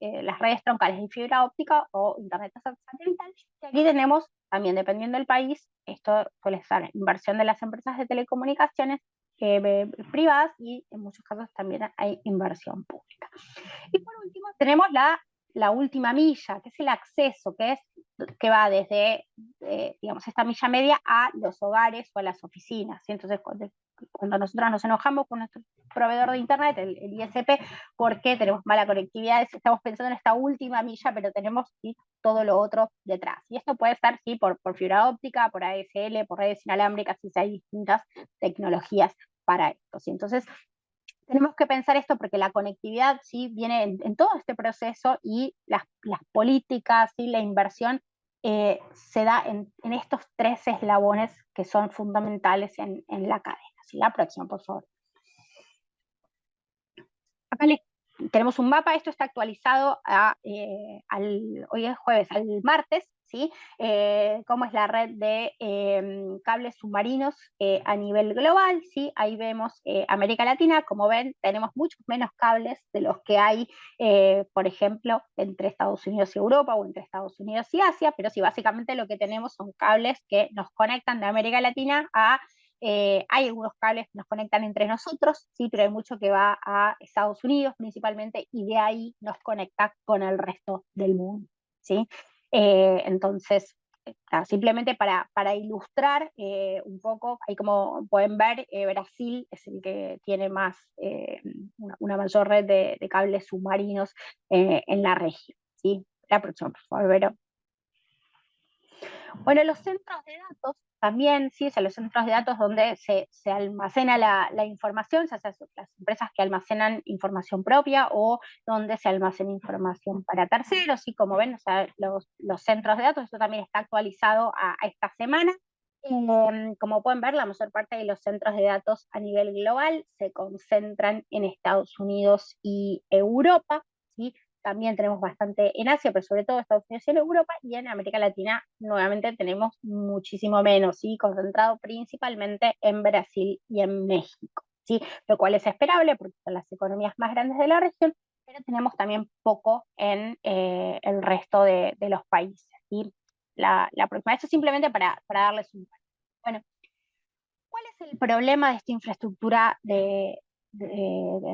las redes troncales de fibra óptica o internet satelital. Y aquí tenemos, también dependiendo del país, esto suele ser inversión de las empresas de telecomunicaciones privadas y en muchos casos también hay inversión pública. Y por último tenemos la última milla, que es el acceso, que va desde, digamos, esta milla media a los hogares o a las oficinas, ¿sí? Entonces, cuando nosotros nos enojamos con nuestro proveedor de internet, el ISP, porque tenemos mala conectividad, estamos pensando en esta última milla, pero tenemos, ¿sí?, todo lo otro detrás. Y esto puede ser, sí, por fibra óptica, por ADSL, por redes inalámbricas, y hay distintas tecnologías para esto, ¿sí? Entonces, tenemos que pensar esto porque la conectividad, ¿sí?, viene en todo este proceso y las políticas y la inversión se da en estos tres eslabones que son fundamentales en la cadena. ¿Sí? La próxima, por favor. Acá tenemos un mapa, esto está actualizado hoy es jueves, al martes, ¿sí? Cómo es la red de cables submarinos a nivel global, ¿sí? Ahí vemos América Latina, como ven, tenemos muchos menos cables de los que hay, por ejemplo, entre Estados Unidos y Europa o entre Estados Unidos y Asia, pero sí, básicamente lo que tenemos son cables que nos conectan de América Latina hay algunos cables que nos conectan entre nosotros, sí, pero hay mucho que va a Estados Unidos principalmente y de ahí nos conecta con el resto del mundo, ¿sí? Entonces, simplemente para ilustrar un poco, ahí como pueden ver, Brasil es el que tiene una mayor red de cables submarinos en la región, ¿sí? La próxima, por favor, Vero. Bueno, los centros de datos también, sí, son los centros de datos donde se almacena la información, ya sea las empresas que almacenan información propia o donde se almacena información para terceros, y como ven, o sea, los centros de datos, esto también está actualizado a esta semana. Como pueden ver, la mayor parte de los centros de datos a nivel global se concentran en Estados Unidos y Europa, ¿sí? También tenemos bastante en Asia, pero sobre todo Estados Unidos y en Europa, y en América Latina nuevamente tenemos muchísimo menos, ¿sí? Concentrado principalmente en Brasil y en México, ¿sí? Lo cual es esperable porque son las economías más grandes de la región, pero tenemos también poco en el resto de los países, ¿sí? La próxima, esto simplemente para darles un... Bueno, ¿cuál es el problema de esta infraestructura de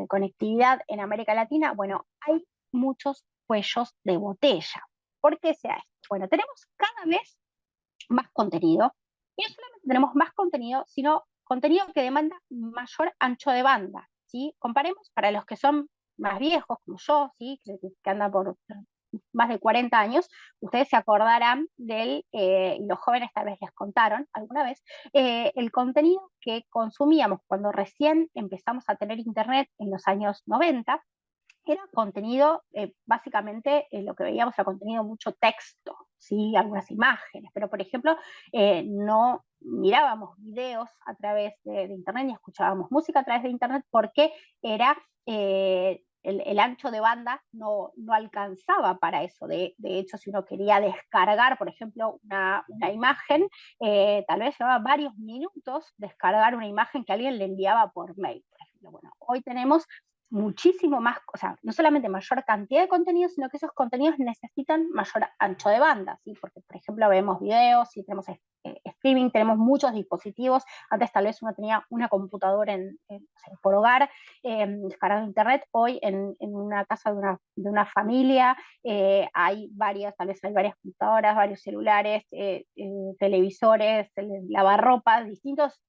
conectividad en América Latina? Bueno, hay muchos cuellos de botella. ¿Por qué sea esto? Bueno, tenemos cada vez más contenido, y no solamente tenemos más contenido, sino contenido que demanda mayor ancho de banda, ¿sí? Comparemos para los que son más viejos, como yo, ¿sí?, que andan por más de 40 años, ustedes se acordarán y los jóvenes tal vez les contaron alguna vez, el contenido que consumíamos cuando recién empezamos a tener internet en los años 90, era contenido, básicamente lo que veíamos era contenido mucho texto, ¿sí? Algunas imágenes, pero por ejemplo, no mirábamos videos a través de internet ni escuchábamos música a través de internet porque era el ancho de banda no alcanzaba para eso. De hecho, si uno quería descargar, por ejemplo, una imagen, tal vez llevaba varios minutos descargar una imagen que alguien le enviaba por mail, por ejemplo. Bueno, hoy tenemos muchísimo más, o sea, no solamente mayor cantidad de contenidos, sino que esos contenidos necesitan mayor ancho de banda, ¿sí? Porque, por ejemplo, vemos videos, si tenemos streaming, tenemos muchos dispositivos. Antes tal vez uno tenía una computadora o sea, por hogar, descargando internet. Hoy en una casa de una familia hay varias, tal vez hay varias computadoras, varios celulares, televisores, lavarropas, distintos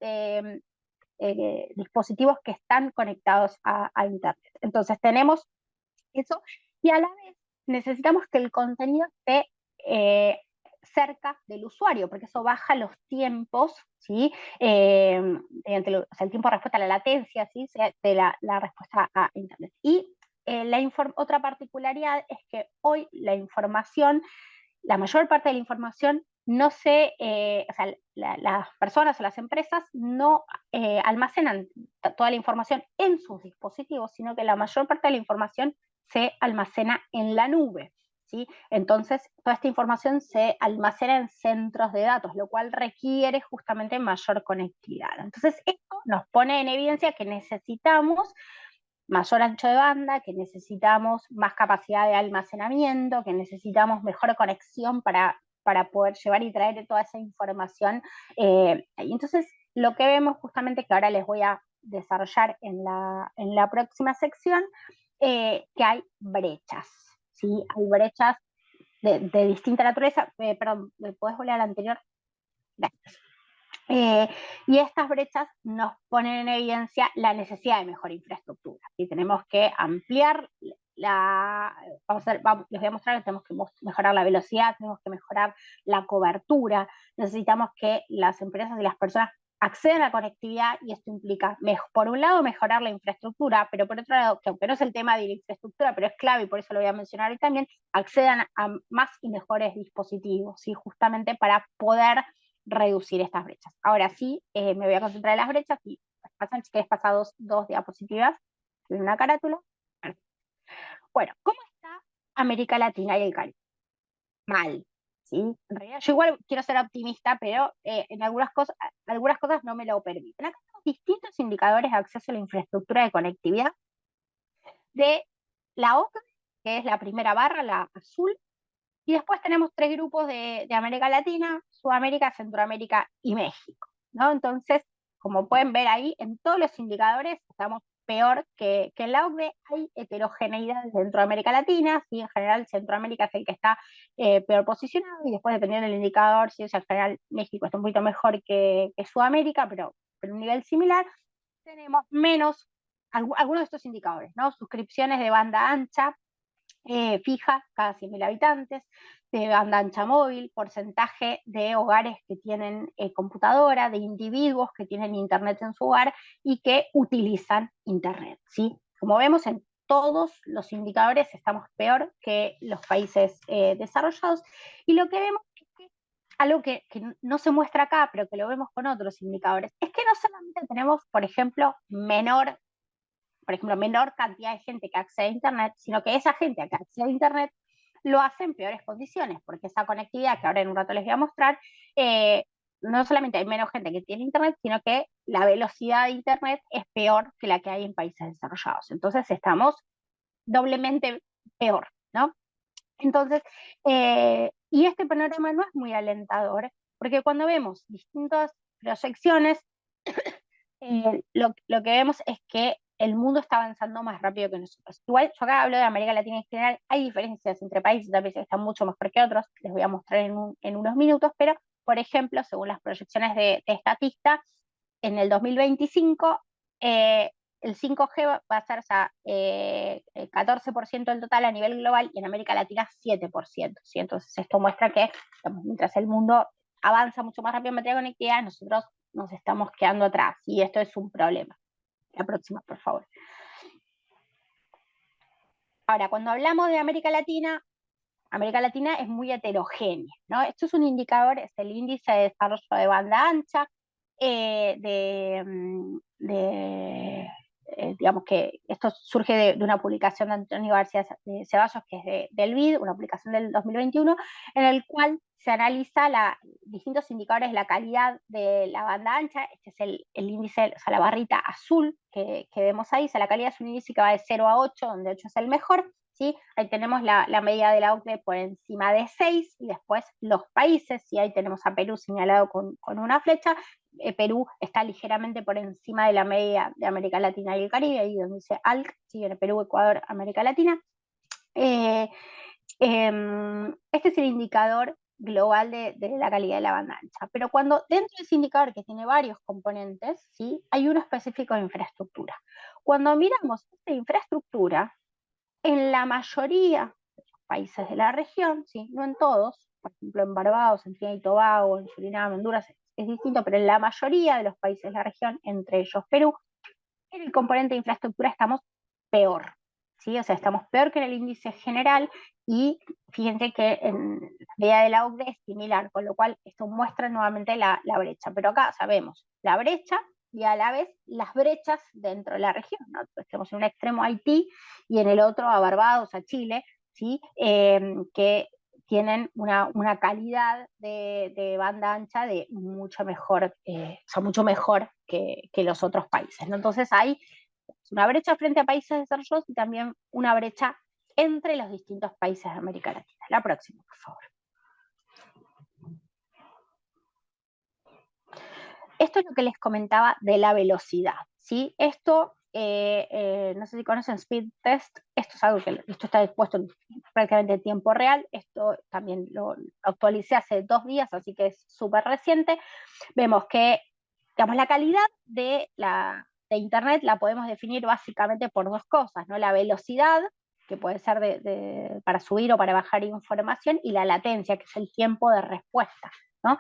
dispositivos que están conectados a Internet. Entonces tenemos eso y a la vez necesitamos que el contenido esté cerca del usuario, porque eso baja los tiempos, ¿sí? O sea, el tiempo de respuesta, la latencia, ¿sí? De la respuesta a Internet. Y otra particularidad es que hoy la mayor parte de la información no o sea, las personas o las empresas no almacenan toda la información en sus dispositivos, sino que la mayor parte de la información se almacena en la nube, ¿sí? Entonces, toda esta información se almacena en centros de datos, lo cual requiere justamente mayor conectividad. Entonces, esto nos pone en evidencia que necesitamos mayor ancho de banda, que necesitamos más capacidad de almacenamiento, que necesitamos mejor conexión para poder llevar y traer toda esa información. Y entonces, lo que vemos justamente, que ahora les voy a desarrollar en la próxima sección, que hay brechas, ¿sí? Hay brechas de distinta naturaleza. Perdón, ¿me podés volver a la anterior? Gracias. Y estas brechas nos ponen en evidencia la necesidad de mejor infraestructura. Y tenemos que ampliar les voy a mostrar que tenemos que mejorar la velocidad, tenemos que mejorar la cobertura, necesitamos que las empresas y las personas accedan a la conectividad, y esto implica, por un lado, mejorar la infraestructura, pero por otro lado, que aunque no es el tema de la infraestructura, pero es clave y por eso lo voy a mencionar hoy también, accedan a más y mejores dispositivos, ¿sí? Justamente para poder reducir estas brechas. Ahora sí, me voy a concentrar en las brechas y pasan, si querés, pasar dos diapositivas en una carátula. Bueno, ¿cómo está América Latina y el Caribe? Mal, ¿sí? En realidad yo igual quiero ser optimista, pero en algunas cosas no me lo permiten. Acá tenemos distintos indicadores de acceso a la infraestructura de conectividad de la OCDE, que es la primera barra, la azul, y después tenemos tres grupos de América Latina, Sudamérica, Centroamérica y México, ¿no? Entonces, como pueden ver ahí, en todos los indicadores estamos peor que en la OCDE. Hay heterogeneidad dentro de América Latina, ¿sí? En general Centroamérica es el que está peor posicionado, y después, dependiendo del indicador, si es en general México está un poquito mejor que Sudamérica, pero un nivel similar. Tenemos menos algunos de estos indicadores, ¿no? Suscripciones de banda ancha, fija cada 100.000 habitantes, de banda ancha móvil, porcentaje de hogares que tienen computadora, de individuos que tienen internet en su hogar y que utilizan internet, ¿sí? Como vemos, en todos los indicadores estamos peor que los países desarrollados, y lo que vemos es que algo que no se muestra acá, pero que lo vemos con otros indicadores, es que no solamente tenemos, por ejemplo, menor cantidad de gente que accede a Internet, sino que esa gente que accede a Internet lo hace en peores condiciones, porque esa conectividad, que ahora en un rato les voy a mostrar, no solamente hay menos gente que tiene Internet, sino que la velocidad de Internet es peor que la que hay en países desarrollados. Entonces estamos doblemente peor, ¿no? Entonces, y este panorama no es muy alentador, porque cuando vemos distintas proyecciones, lo que vemos es que el mundo está avanzando más rápido que nosotros. Igual, yo acá hablo de América Latina en general, hay diferencias entre países, tal vez están mucho mejor que otros, les voy a mostrar en unos minutos, pero, por ejemplo, según las proyecciones de Statista, en el 2025, el 5G va a ser, o sea, 14% del total a nivel global, y en América Latina 7%, ¿sí? Entonces esto muestra que, digamos, mientras el mundo avanza mucho más rápido en materia de conectividad, nosotros nos estamos quedando atrás, y esto es un problema. La próxima, por favor. Ahora, cuando hablamos de América Latina es muy heterogénea, ¿no? Esto es un indicador, es el índice de desarrollo de banda ancha, digamos que esto surge de una publicación de Antonio García Ceballos, que es del BID, una publicación del 2021, en el cual se analiza distintos indicadores de la calidad de la banda ancha. Este es el índice, o sea, la barrita azul que vemos ahí. O sea, la calidad es un índice que va de 0 a 8, donde 8 es el mejor, ¿sí? Ahí tenemos la medida de la OCDE por encima de 6, y después los países, y ahí tenemos a Perú señalado con una flecha. Perú está ligeramente por encima de la media de América Latina y el Caribe, ahí donde dice ALC, sigue Perú, Ecuador, América Latina. Este es el indicador global de la calidad de la banda ancha. Pero cuando dentro de ese indicador, que tiene varios componentes, ¿sí?, hay uno específico de infraestructura. Cuando miramos esta infraestructura, en la mayoría de los países de la región, ¿sí?, no en todos, por ejemplo en Barbados, en Trinidad y Tobago, en Surinam, Honduras, es distinto, pero en la mayoría de los países de la región, entre ellos Perú, en el componente de infraestructura estamos peor, ¿sí? O sea, estamos peor que en el índice general, y fíjense que en la medida de la OCDE es similar, con lo cual esto muestra nuevamente la brecha. Pero acá sabemos la brecha y a la vez las brechas dentro de la región, ¿no? Entonces tenemos en un extremo a Haití y en el otro a Barbados, a Chile, ¿sí? Que tienen una calidad de banda ancha de mucho mejor, o sea, mucho mejor que los otros países, ¿no? Entonces hay una brecha frente a países desarrollados y también una brecha entre los distintos países de América Latina. La próxima, por favor. Esto es lo que les comentaba de la velocidad, ¿sí? Esto, no sé si conocen Speed Test, esto es algo que esto está expuesto en prácticamente tiempo real. Esto también lo actualicé hace 2 días, así que es súper reciente. Vemos que, digamos, la calidad de Internet la podemos definir básicamente por 2 cosas, ¿no? La velocidad, que puede ser para subir o para bajar información, y la latencia, que es el tiempo de respuesta, ¿no?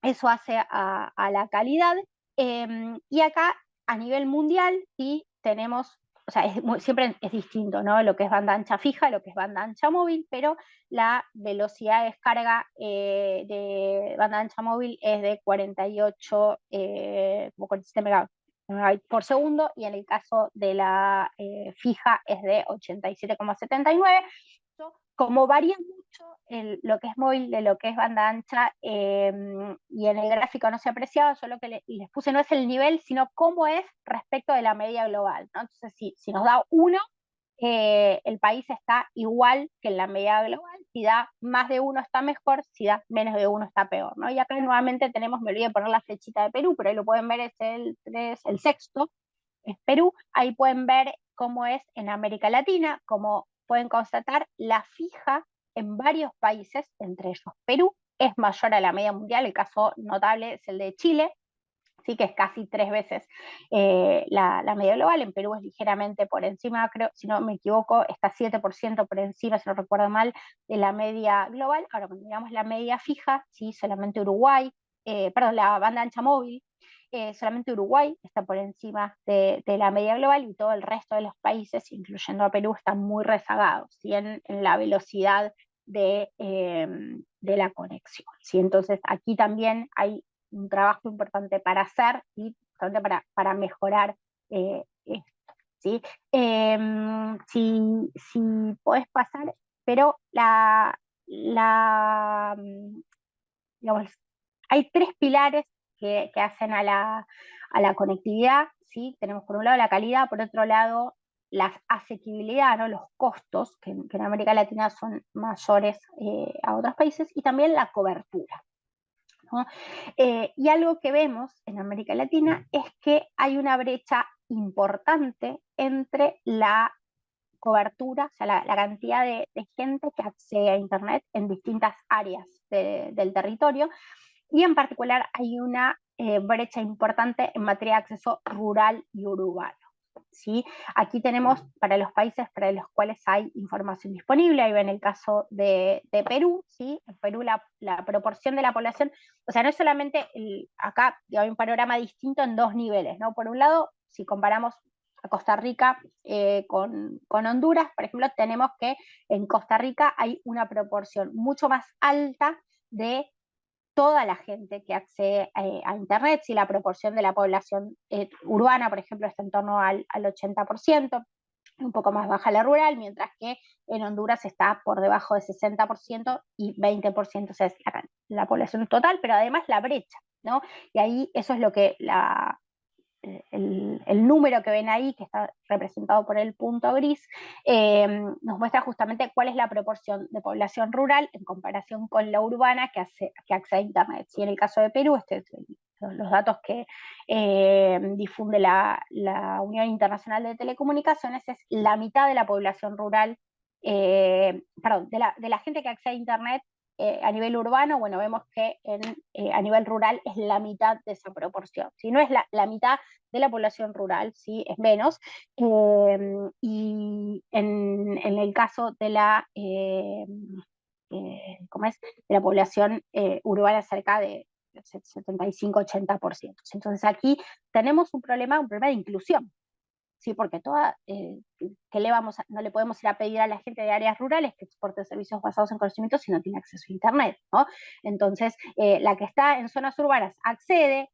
Eso hace a la calidad. Y acá, a nivel mundial, sí tenemos, o sea, siempre es distinto, ¿no? Lo que es banda ancha fija, lo que es banda ancha móvil, pero la velocidad de descarga de banda ancha móvil es de 48, como 47 megabytes por segundo, y en el caso de la fija es de 87,79. Como varía mucho lo que es móvil de lo que es banda ancha, y en el gráfico no se apreciaba, yo lo que les puse no es el nivel, sino cómo es respecto de la media global, ¿no? Entonces, si nos da 1, el país está igual que en la media global. Si da más de 1 está mejor, si da menos de 1 está peor, ¿no? Y acá nuevamente tenemos, me olvidé de poner la flechita de Perú, pero ahí lo pueden ver, es el sexto, es Perú. Ahí pueden ver cómo es en América Latina. Como pueden constatar, la fija en varios países, entre ellos Perú, es mayor a la media mundial. El caso notable es el de Chile, sí, que es casi 3 veces la media global. En Perú es ligeramente por encima, creo, si no me equivoco, está 7% por encima, si no recuerdo mal, de la media global. Ahora, cuando miramos la media fija, sí, solamente Uruguay, perdón, la banda ancha móvil, solamente Uruguay está por encima de la media global, y todo el resto de los países, incluyendo a Perú, están muy rezagados, ¿sí?, en la velocidad de la conexión, ¿sí? Entonces aquí también hay un trabajo importante para hacer y para mejorar esto, ¿sí? Si podés pasar, pero digamos, hay 3 pilares que hacen a la conectividad, ¿sí? Tenemos por un lado la calidad, por otro lado la asequibilidad, ¿no? Los costos, que en América Latina son mayores a otros países, y también la cobertura, ¿no? Y algo que vemos en América Latina es que hay una brecha importante entre la cobertura, o sea, la cantidad de gente que accede a Internet en distintas áreas del territorio, y en particular hay una brecha importante en materia de acceso rural y urbano, ¿sí? Aquí tenemos para los países para los cuales hay información disponible. Ahí ven el caso de Perú, ¿sí? En Perú la proporción de la población, o sea, no es solamente acá hay un panorama distinto en 2 niveles, ¿no? Por un lado, si comparamos a Costa Rica con Honduras, por ejemplo, tenemos que en Costa Rica hay una proporción mucho más alta de toda la gente que accede a Internet. Si la proporción de la población urbana, por ejemplo, está en torno al 80%, un poco más baja la rural, mientras que en Honduras está por debajo de 60% y 20%, o sea, es la población total, pero además la brecha, ¿no? Y ahí eso es lo que el número que ven ahí, que está representado por el punto gris, nos muestra justamente cuál es la proporción de población rural en comparación con la urbana que accede a Internet. Si en el caso de Perú, los datos que difunde la Unión Internacional de Telecomunicaciones, es la mitad de la población rural, perdón, de la gente que accede a Internet a nivel urbano. Bueno, vemos que a nivel rural es la mitad de esa proporción. Si no es la mitad de la población rural, ¿sí? Es menos. Y en el caso de ¿cómo es? De la población urbana, cerca de 75-80%. Entonces aquí tenemos un problema de inclusión. Sí, porque no le podemos ir a pedir a la gente de áreas rurales que exporte servicios basados en conocimiento si no tiene acceso a Internet, ¿no? Entonces, la que está en zonas urbanas accede,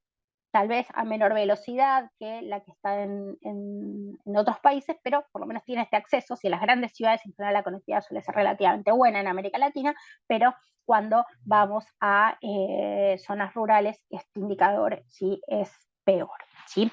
tal vez a menor velocidad que la que está en otros países, pero por lo menos tiene este acceso. Si en las grandes ciudades en general la conectividad suele ser relativamente buena en América Latina, pero cuando vamos a zonas rurales, este indicador sí es peor, ¿sí?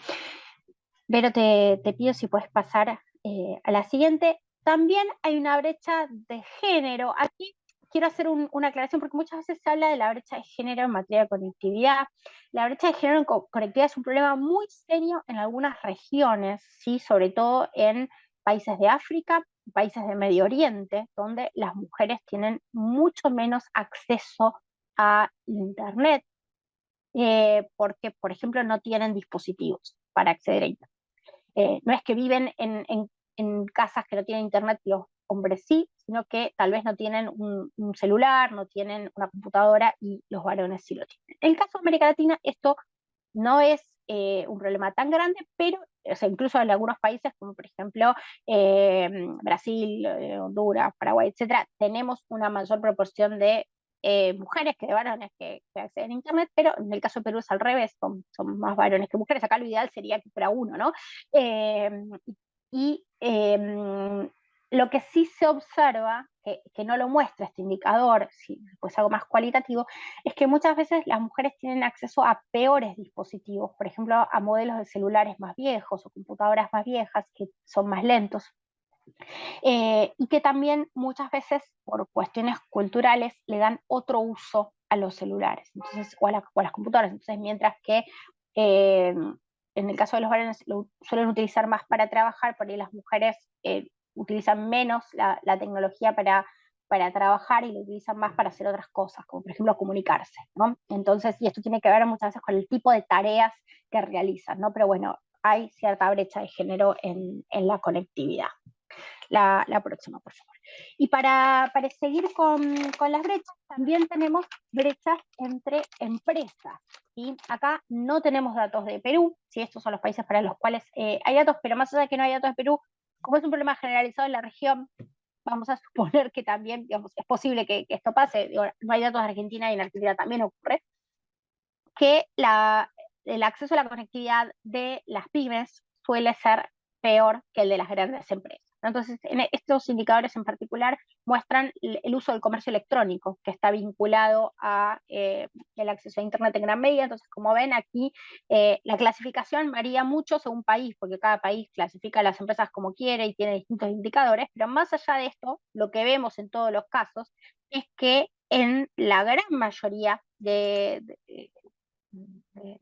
Pero te pido si puedes pasar a la siguiente. También hay una brecha de género. Aquí quiero hacer una aclaración, porque muchas veces se habla de la brecha de género en materia de conectividad. La brecha de género en conectividad es un problema muy serio en algunas regiones, ¿sí? Sobre todo en países de África, países de Medio Oriente, donde las mujeres tienen mucho menos acceso a Internet, porque, por ejemplo, no tienen dispositivos para acceder a Internet. No es que viven en casas que no tienen Internet, los hombres sí, sino que tal vez no tienen un celular, no tienen una computadora, y los varones sí lo tienen. En el caso de América Latina, esto no es un problema tan grande, pero o sea, incluso en algunos países, como por ejemplo Brasil, Honduras, Paraguay, etcétera, tenemos una mayor proporción de mujeres que de varones que acceden a Internet, pero en el caso de Perú es al revés, son más varones que mujeres. Acá lo ideal sería que fuera uno, ¿no? Eh, y lo que sí se observa, que no lo muestra este indicador, si pues algo más cualitativo, es que muchas veces las mujeres tienen acceso a peores dispositivos, por ejemplo, a modelos de celulares más viejos o computadoras más viejas que son más lentos, y que también muchas veces por cuestiones culturales le dan otro uso a los celulares, entonces, o a las computadoras. Entonces, mientras que en el caso de los varones lo suelen utilizar más para trabajar, por ahí las mujeres utilizan menos la tecnología para trabajar, y lo utilizan más para hacer otras cosas, como por ejemplo comunicarse, ¿no? Entonces, y esto tiene que ver muchas veces con el tipo de tareas que realizan, ¿no? Pero bueno, hay cierta brecha de género en la conectividad. La próxima, por favor. Y para seguir con las brechas, también tenemos brechas entre empresas. ¿Sí? Acá no tenemos datos de Perú, ¿sí? Estos son los países para los cuales hay datos, pero más allá de que no hay datos de Perú, como es un problema generalizado en la región, vamos a suponer que también, digamos, es posible que esto pase. Digo, no hay datos de Argentina, y en Argentina también ocurre, que el acceso a la conectividad de las pymes suele ser peor que el de las grandes empresas. Entonces, estos indicadores en particular muestran el uso del comercio electrónico, que está vinculado a el acceso a Internet en gran medida. Entonces, como ven aquí, la clasificación varía mucho según país, porque cada país clasifica a las empresas como quiere y tiene distintos indicadores, pero más allá de esto, lo que vemos en todos los casos es que en la gran mayoría de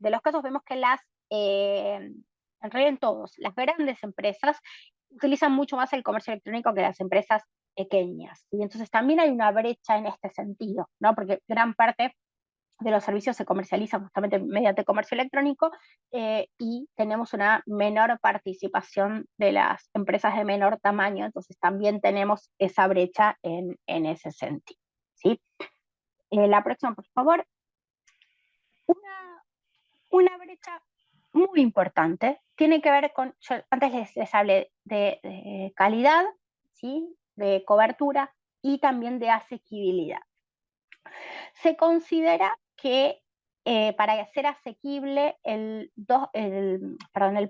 los casos vemos que en realidad en todos, las grandes empresas utilizan mucho más el comercio electrónico que las empresas pequeñas. Y entonces también hay una brecha en este sentido, ¿no? Porque gran parte de los servicios se comercializan justamente mediante comercio electrónico, y tenemos una menor participación de las empresas de menor tamaño. Entonces también tenemos esa brecha en ese sentido, ¿sí? La próxima, por favor. Una brecha muy importante tiene que ver con, yo antes les hablé de calidad, ¿sí? De cobertura y también de asequibilidad. Se considera que para ser asequible el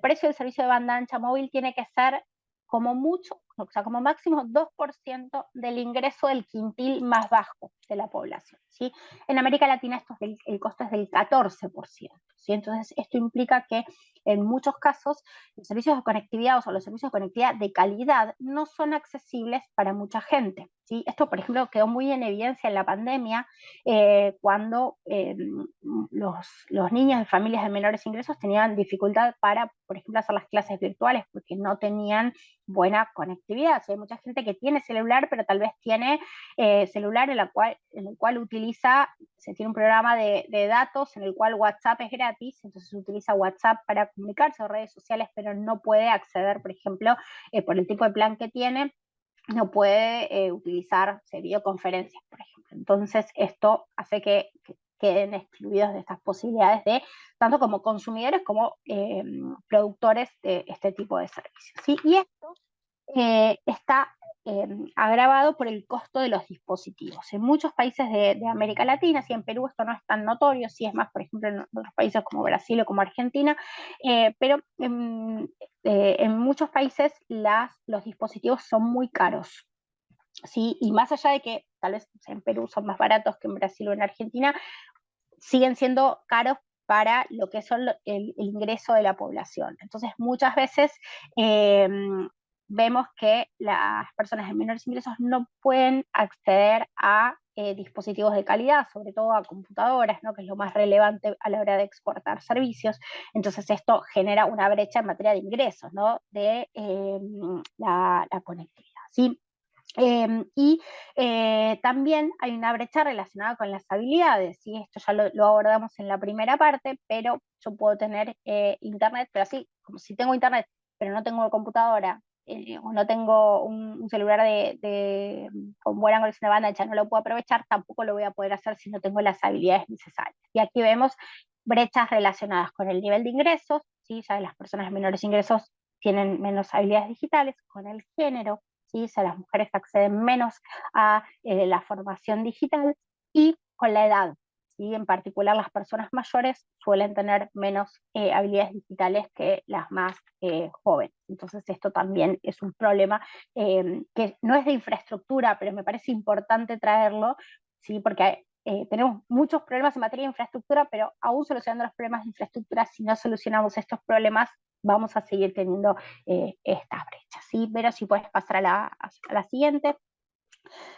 precio del servicio de banda ancha móvil tiene que ser como mucho, o sea, como máximo 2% del ingreso del quintil más bajo de la población, ¿sí? En América Latina el costo es del 14%, ¿sí? Entonces esto implica que en muchos casos los servicios de conectividad o los servicios de conectividad de calidad no son accesibles para mucha gente, ¿sí? Esto, por ejemplo, quedó muy en evidencia en la pandemia, cuando los niños de familias de menores ingresos tenían dificultad para, por ejemplo, hacer las clases virtuales porque no tenían buena conectividad. O sea, hay mucha gente que tiene celular, pero tal vez tiene celular en el cual se tiene un programa de datos en el cual WhatsApp es gratis, entonces se utiliza WhatsApp para comunicarse o redes sociales, pero no puede acceder, por ejemplo, por el tipo de plan que tiene, no puede utilizar videoconferencias, por ejemplo. Entonces, esto hace que queden excluidos de estas posibilidades de tanto como consumidores como productores de este tipo de servicios, ¿sí? Y esto está agravado por el costo de los dispositivos. En muchos países de América Latina, si en Perú esto no es tan notorio, si es más, por ejemplo, en otros países como Brasil o como Argentina, pero en muchos países los dispositivos son muy caros, ¿sí? Y más allá de que tal vez en Perú son más baratos que en Brasil o en Argentina, siguen siendo caros para lo que son el ingreso de la población. Entonces, muchas veces vemos que las personas de menores ingresos no pueden acceder a dispositivos de calidad, sobre todo a computadoras, ¿no? Que es lo más relevante a la hora de exportar servicios. Entonces, esto genera una brecha en materia de ingresos, ¿no? De la conectividad, ¿sí? Y también hay una brecha relacionada con las habilidades, ¿sí? Esto ya lo abordamos en la primera parte, pero yo puedo tener internet, pero así, como si tengo internet, pero no tengo computadora, o no tengo un celular con buena conexión de banda ancha, no lo puedo aprovechar, tampoco lo voy a poder hacer si no tengo las habilidades necesarias. Y aquí vemos brechas relacionadas con el nivel de ingresos, ¿sí? Ya las personas de menores ingresos tienen menos habilidades digitales, con el género, ¿sí? O sea, las mujeres acceden menos a la formación digital, y con la edad, ¿sí? En particular las personas mayores suelen tener menos habilidades digitales que las más jóvenes. Entonces esto también es un problema que no es de infraestructura, pero me parece importante traerlo, ¿sí? Porque tenemos muchos problemas en materia de infraestructura, pero aún solucionando los problemas de infraestructura, si no solucionamos estos problemas, vamos a seguir teniendo estas brechas, ¿sí? Pero si puedes pasar a la siguiente.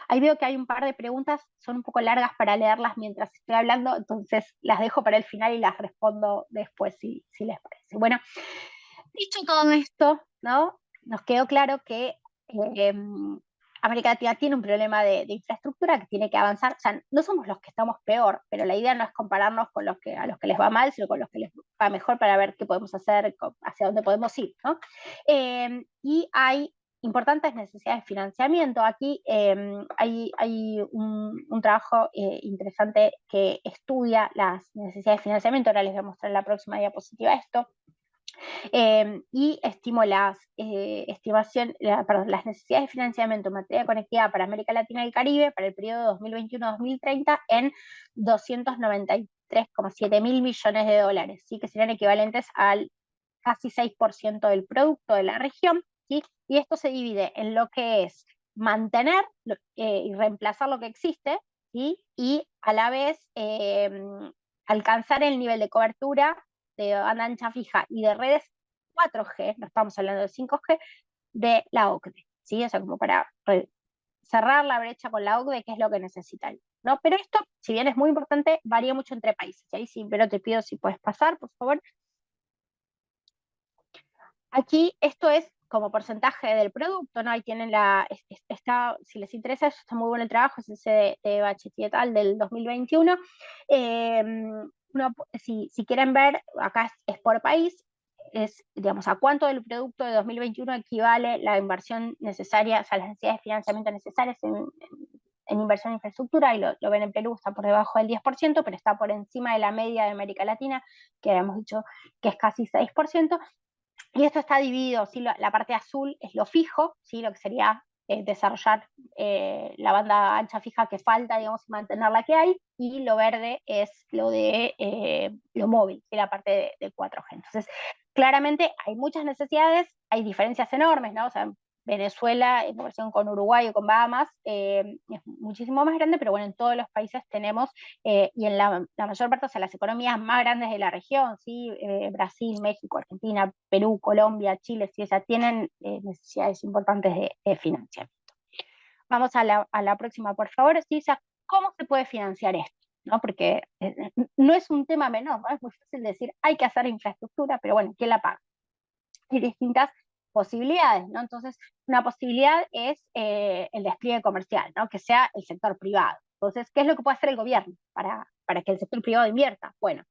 Ahí veo que hay un par de preguntas, son un poco largas para leerlas mientras estoy hablando, entonces las dejo para el final y las respondo después si les parece. Bueno, dicho todo esto, ¿no? Nos quedó claro que eh, América Latina tiene un problema de infraestructura que tiene que avanzar. O sea, no somos los que estamos peor, pero la idea no es compararnos con a los que les va mal, sino con los que les va mejor para ver qué podemos hacer, hacia dónde podemos ir, ¿no? Y hay importantes necesidades de financiamiento. Aquí hay un trabajo interesante que estudia las necesidades de financiamiento. Ahora les voy a mostrar en la próxima diapositiva esto. Y estimo las necesidades de financiamiento en materia de conectividad para América Latina y el Caribe para el periodo 2021-2030 en 293,7 mil millones de dólares, ¿sí? Que serían equivalentes al casi 6% del producto de la región, ¿sí? Y esto se divide en lo que es mantener y reemplazar lo que existe, ¿sí? Y a la vez alcanzar el nivel de cobertura de banda ancha fija y de redes 4G, no estamos hablando de 5G, de la OCDE, ¿sí? O sea, como para cerrar la brecha con la OCDE, que es lo que necesitan, ¿no? Pero esto, si bien es muy importante, varía mucho entre países. Ahí sí, pero te pido si puedes pasar, por favor. Aquí esto es como porcentaje del producto, ¿no? Ahí tienen si les interesa, está muy bueno el trabajo, es ese de Bachetti et al. Del 2021. Si quieren ver, acá es por país, digamos, a cuánto del producto de 2021 equivale la inversión necesaria, o sea, las necesidades de financiamiento necesarias en inversión en infraestructura, y lo ven en Perú, está por debajo del 10%, pero está por encima de la media de América Latina, que habíamos dicho que es casi 6%. Y esto está dividido, ¿sí? La parte azul es lo fijo, ¿sí? Lo que sería desarrollar la banda ancha fija que falta, digamos, y mantener la que hay, y lo verde es lo de lo móvil, y la parte de 4G. Entonces, claramente hay muchas necesidades, hay diferencias enormes, ¿no? O sea, Venezuela, en comparación con Uruguay o con Bahamas, es muchísimo más grande, pero bueno, en todos los países tenemos, y en la mayor parte, o sea, las economías más grandes de la región, ¿sí? Brasil, México, Argentina, Perú, Colombia, Chile, sí, o sea, tienen necesidades importantes de financiamiento. Vamos a la próxima, por favor. Sí, o sea, ¿cómo se puede financiar esto? ¿No? Porque no es un tema menor, ¿no? Es muy fácil decir, hay que hacer infraestructura, pero bueno, ¿quién la paga? Hay distintas posibilidades, ¿no? Entonces, una posibilidad es el despliegue comercial, ¿no? Que sea el sector privado. Entonces, ¿qué es lo que puede hacer el gobierno para que el sector privado invierta? Bueno,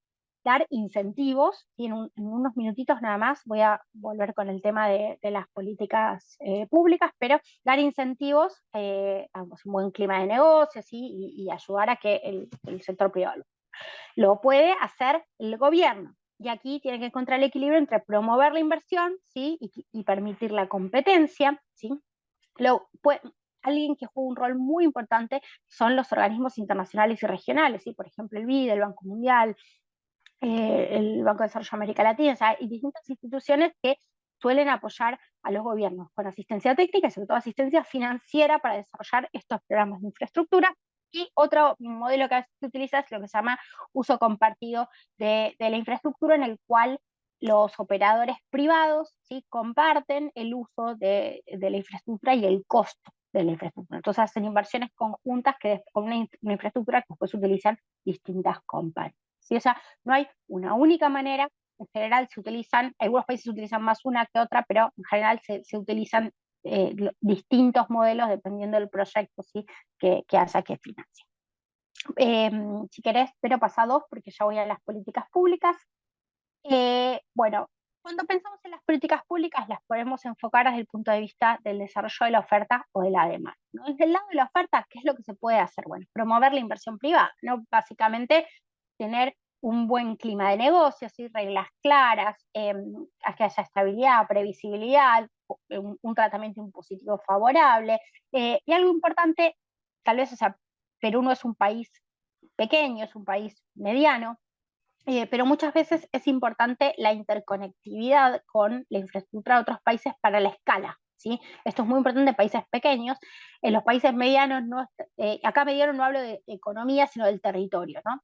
dar incentivos, y en unos minutitos nada más voy a volver con el tema de las políticas públicas, pero dar incentivos a un buen clima de negocios, ¿sí? Y ayudar a que el sector privado lo puede hacer el gobierno. Y aquí tiene que encontrar el equilibrio entre promover la inversión, ¿sí? y permitir la competencia, ¿sí? Alguien que juega un rol muy importante son los organismos internacionales y regionales, ¿sí? Por ejemplo, el BID, el Banco Mundial, el Banco de Desarrollo de América Latina, o sea, y distintas instituciones que suelen apoyar a los gobiernos con asistencia técnica y sobre todo asistencia financiera para desarrollar estos programas de infraestructura. Y otro modelo que a veces se utiliza es lo que se llama uso compartido de la infraestructura, en el cual los operadores privados, ¿sí? comparten el uso de la infraestructura y el costo de la infraestructura. Entonces hacen inversiones conjuntas con una infraestructura que después utilizan distintas compañías. ¿Sí? O sea, no hay una única manera. En general se utilizan, algunos países utilizan más una que otra, pero en general se utilizan distintos modelos dependiendo del proyecto, ¿sí? que haya que financiar. Si querés, pero pasa dos, porque ya voy a las políticas públicas. Bueno, cuando pensamos en las políticas públicas, las podemos enfocar desde el punto de vista del desarrollo de la oferta o de la demanda, ¿no? Desde el lado de la oferta, ¿qué es lo que se puede hacer? Bueno, promover la inversión privada, ¿no? Básicamente, tener un buen clima de negocios, ¿sí? Reglas claras, que haya estabilidad, previsibilidad, un tratamiento impositivo favorable. Y algo importante, tal vez, o sea, Perú no es un país pequeño, es un país mediano, pero muchas veces es importante la interconectividad con la infraestructura de otros países para la escala, ¿sí? Esto es muy importante en países pequeños. En los países medianos, acá mediano no hablo de economía, sino del territorio, ¿no?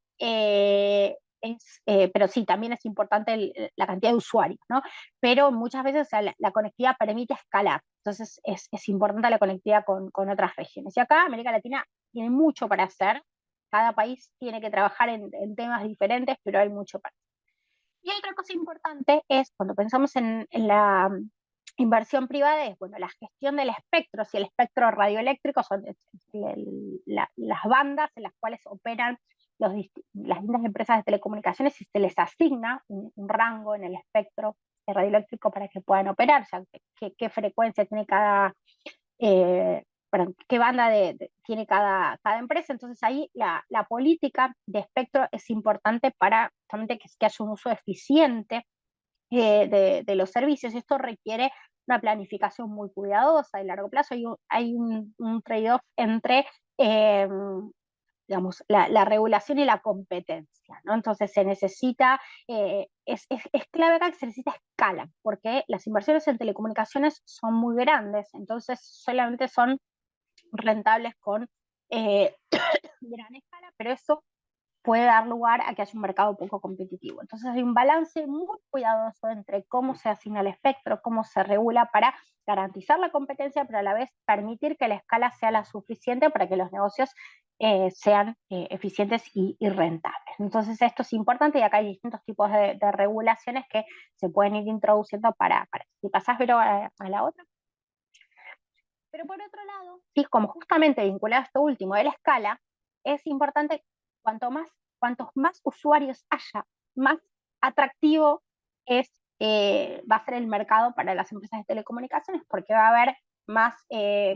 Pero sí, también es importante la cantidad de usuarios, ¿no? Pero muchas veces, o sea, la conectividad permite escalar, entonces es importante la conectividad con otras regiones. Y acá América Latina tiene mucho para hacer. Cada país tiene que trabajar en temas diferentes, pero hay mucho para hacer. Y otra cosa importante es, cuando pensamos en la inversión privada, es, bueno, la gestión del espectro. Si el espectro radioeléctrico son las bandas en las cuales operan las distintas empresas de telecomunicaciones, y se les asigna un rango en el espectro radioeléctrico para que puedan operar, o sea, qué frecuencia tiene qué banda tiene cada empresa. Entonces ahí la política de espectro es importante para justamente que haya un uso eficiente de los servicios. Esto requiere una planificación muy cuidadosa de largo plazo. Hay un trade-off entre digamos, la regulación y la competencia, ¿no? Entonces se necesita, es clave acá que se necesita escala, porque las inversiones en telecomunicaciones son muy grandes, entonces solamente son rentables con gran escala, pero eso puede dar lugar a que haya un mercado poco competitivo. Entonces hay un balance muy cuidadoso entre cómo se asigna el espectro, cómo se regula para garantizar la competencia, pero a la vez permitir que la escala sea la suficiente para que los negocios sean eficientes y rentables. Entonces esto es importante, y acá hay distintos tipos de regulaciones que se pueden ir introduciendo para si pasás, pero a la otra. Pero por otro lado, sí, como justamente vinculado a esto último de la escala, es importante, cuantos más usuarios haya, más atractivo va a ser el mercado para las empresas de telecomunicaciones, porque va a haber más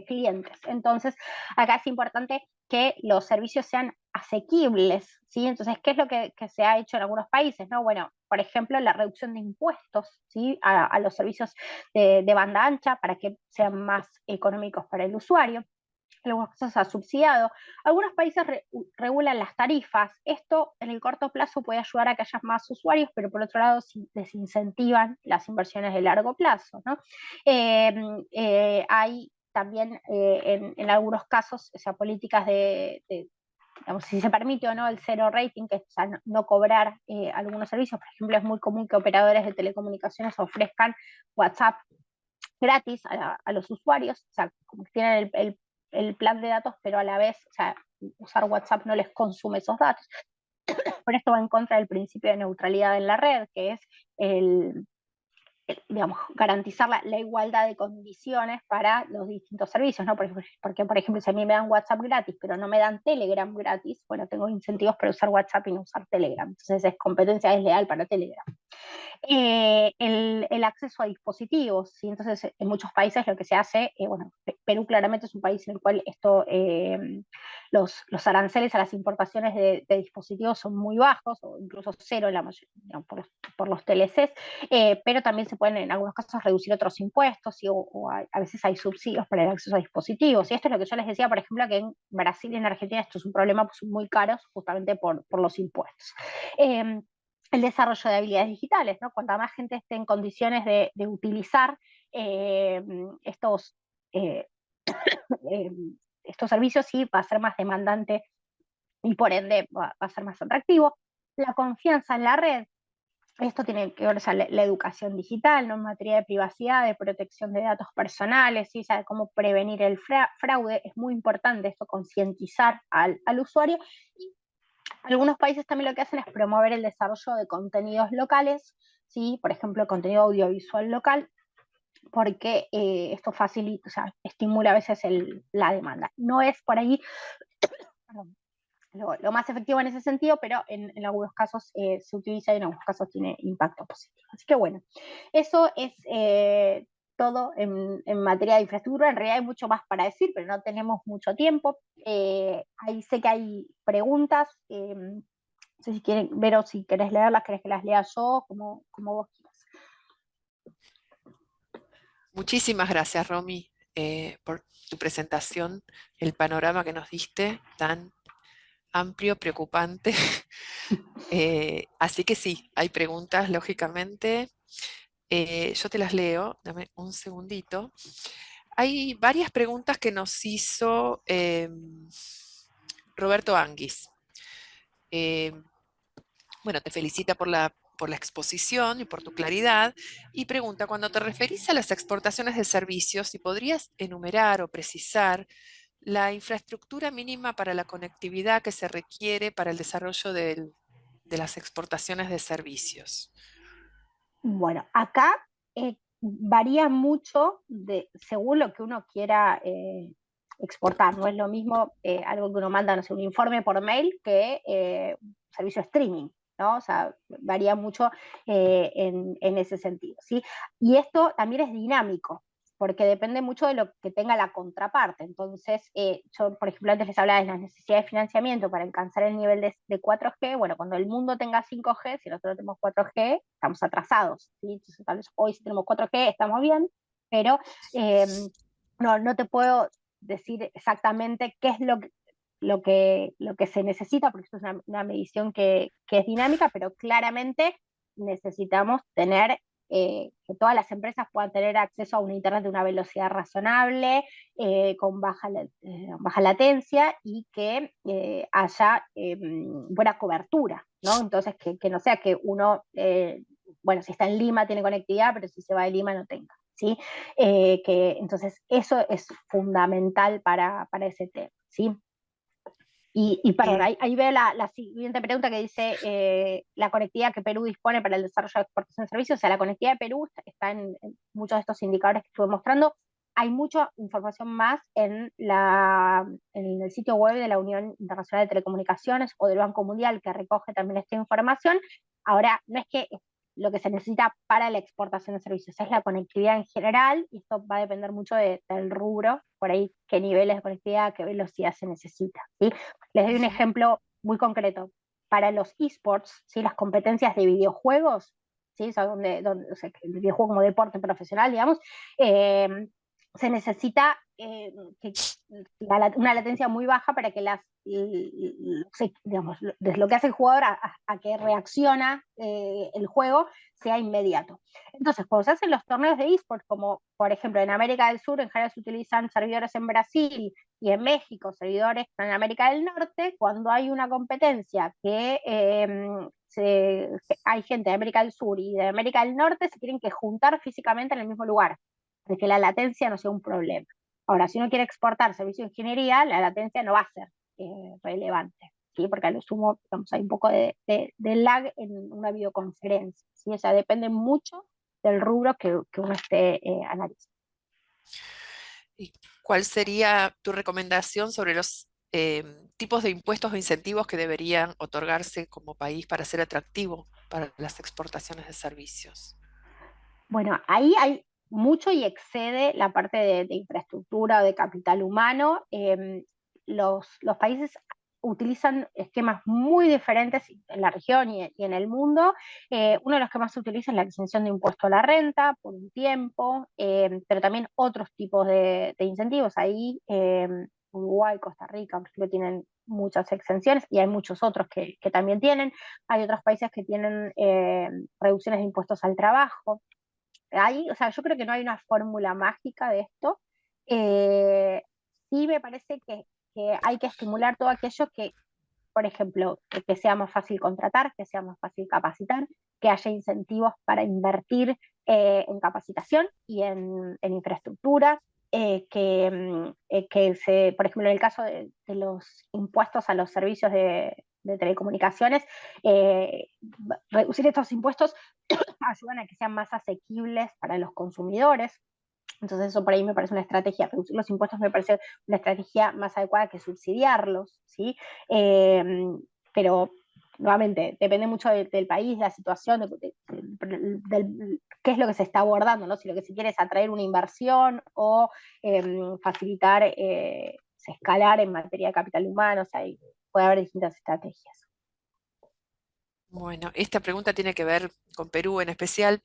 clientes. Entonces, acá es importante que los servicios sean asequibles, ¿sí? Entonces, ¿qué es lo que se ha hecho en algunos países, ¿no? Bueno, por ejemplo, la reducción de impuestos, ¿sí? A los servicios de banda ancha para que sean más económicos para el usuario. En algunos casos se ha subsidiado. Algunos países regulan las tarifas. Esto en el corto plazo puede ayudar a que haya más usuarios, pero por otro lado desincentivan las inversiones de largo plazo, ¿no? Hay también en algunos casos, o sea, políticas digamos, si se permite o no el cero rating, que es, o sea, no cobrar algunos servicios. Por ejemplo, es muy común que operadores de telecomunicaciones ofrezcan WhatsApp gratis a los usuarios, o sea, como que tienen el plan de datos, pero a la vez, o sea, usar WhatsApp no les consume esos datos. Por esto va en contra del principio de neutralidad en la red, que es digamos, garantizar la igualdad de condiciones para los distintos servicios, ¿no? Porque, por ejemplo, si a mí me dan WhatsApp gratis, pero no me dan Telegram gratis, bueno, tengo incentivos para usar WhatsApp y no usar Telegram. Entonces es competencia desleal para Telegram. El acceso a dispositivos, ¿sí? Entonces en muchos países lo que se hace, bueno, Perú claramente es un país en el cual los aranceles a las importaciones de dispositivos son muy bajos, o incluso cero en la mayoría, digamos, por los TLCs, pero también se pueden en algunos casos reducir otros impuestos, ¿sí? O a veces hay subsidios para el acceso a dispositivos. Y esto es lo que yo les decía, por ejemplo, que en Brasil y en Argentina esto es un problema, pues, muy caros justamente por los impuestos. El desarrollo de habilidades digitales, ¿no? Cuanta más gente esté en condiciones de utilizar estos, eh, eh, estos servicios, sí, va a ser más demandante y por ende va a ser más atractivo. La confianza en la red, esto tiene que ver, o sea, la educación digital, ¿no? En materia de privacidad, de protección de datos personales, ¿sí? O sea, cómo prevenir el fraude, es muy importante esto, concientizar al usuario. Y algunos países también lo que hacen es promover el desarrollo de contenidos locales, ¿sí? Por ejemplo, contenido audiovisual local, porque esto facilita, o sea, estimula a veces la demanda. No es por ahí, perdón, lo más efectivo en ese sentido, pero en algunos casos se utiliza y en algunos casos tiene impacto positivo. Así que bueno, eso es todo en materia de infraestructura. En realidad hay mucho más para decir, pero no tenemos mucho tiempo. Ahí sé que hay preguntas. No sé si quieren ver o si querés leerlas, querés que las lea yo, como vos quieras. Muchísimas gracias, Romy, por tu presentación, el panorama que nos diste, tan amplio, preocupante. Así que sí, hay preguntas, lógicamente. Yo te las leo, dame un segundito. Hay varias preguntas que nos hizo Roberto Anguis. Eh, bueno, te felicita por la exposición y por tu claridad y pregunta, cuando te referís a las exportaciones de servicios, si podrías enumerar o precisar la infraestructura mínima para la conectividad que se requiere para el desarrollo de las exportaciones de servicios. Bueno, acá varía mucho según lo que uno quiera exportar. No es lo mismo algo que uno manda, no sé, un informe por mail que un servicio streaming, ¿no? O sea, varía mucho en ese sentido, ¿sí? Y esto también es dinámico, porque depende mucho de lo que tenga la contraparte. Entonces, yo, por ejemplo, antes les hablaba de las necesidades de financiamiento para alcanzar el nivel de 4G. Bueno, cuando el mundo tenga 5G, si nosotros tenemos 4G, estamos atrasados, ¿sí? Entonces, tal vez hoy si tenemos 4G estamos bien, pero eh, no te puedo decir exactamente qué es lo que se necesita, porque esto es una medición que es dinámica, pero claramente necesitamos tener que todas las empresas puedan tener acceso a un Internet de una velocidad razonable, con baja latencia y que haya buena cobertura, ¿no? Entonces, que no sea que uno, bueno, si está en Lima tiene conectividad, pero si se va de Lima no tenga, ¿sí? Entonces, eso es fundamental para ese tema, ¿sí? Y perdón, ahí veo la siguiente pregunta que dice la conectividad que Perú dispone para el desarrollo de exportación de servicios. O sea, la conectividad de Perú está en muchos de estos indicadores que estuve mostrando. Hay mucha información más en el sitio web de la Unión Internacional de Telecomunicaciones o del Banco Mundial, que recoge también esta información. Ahora, no es que lo que se necesita para la exportación de servicios, es la conectividad en general, y esto va a depender mucho del rubro, por ahí qué niveles de conectividad, qué velocidad se necesita, ¿sí? Les doy un Ujú. ejemplo muy concreto. Para los esports, ¿sí? Las competencias de videojuegos, ¿sí? O sea, o sea, el videojuego como deporte profesional, digamos, eh, se necesita una latencia muy baja para que digamos, desde lo que hace el jugador a que reacciona el juego sea inmediato. Entonces, cuando se hacen los torneos de esports, como por ejemplo en América del Sur, en general se utilizan servidores en Brasil y en México, servidores en América del Norte, cuando hay una competencia que hay gente de América del Sur y de América del Norte, se tienen que juntar físicamente en el mismo lugar, de que la latencia no sea un problema. Ahora, si uno quiere exportar servicio de ingeniería, la latencia no va a ser relevante, ¿sí? Porque a lo sumo, digamos, hay un poco de lag en una videoconferencia, ¿sí? O sea, depende mucho del rubro que uno esté analizando. ¿Y cuál sería tu recomendación sobre los tipos de impuestos o incentivos que deberían otorgarse como país para ser atractivo para las exportaciones de servicios? Bueno, ahí hay mucho y excede la parte de infraestructura o de capital humano. Los países utilizan esquemas muy diferentes en la región y en el mundo. Uno de los que más se utiliza es la exención de impuesto a la renta por un tiempo, pero también otros tipos de incentivos. Ahí Uruguay, Costa Rica, por ejemplo, tienen muchas exenciones y hay muchos otros que también tienen. Hay otros países que tienen reducciones de impuestos al trabajo. O sea, yo creo que no hay una fórmula mágica de esto. Eh, sí me parece que hay que estimular todo aquello que, por ejemplo, que sea más fácil contratar, que sea más fácil capacitar, que haya incentivos para invertir en capacitación y en infraestructura, por ejemplo, en el caso de los impuestos a los servicios de telecomunicaciones, eh, reducir estos impuestos ayudan a que sean más asequibles para los consumidores. Entonces eso por ahí me parece una estrategia, reducir los impuestos me parece una estrategia más adecuada que subsidiarlos, ¿sí? Eh, pero nuevamente, depende mucho del país, de la situación, qué es lo que se está abordando, ¿no? Si lo que se quiere es atraer una inversión o facilitar, escalar en materia de capital humano, o sea, puede haber distintas estrategias. Bueno, esta pregunta tiene que ver con Perú en especial.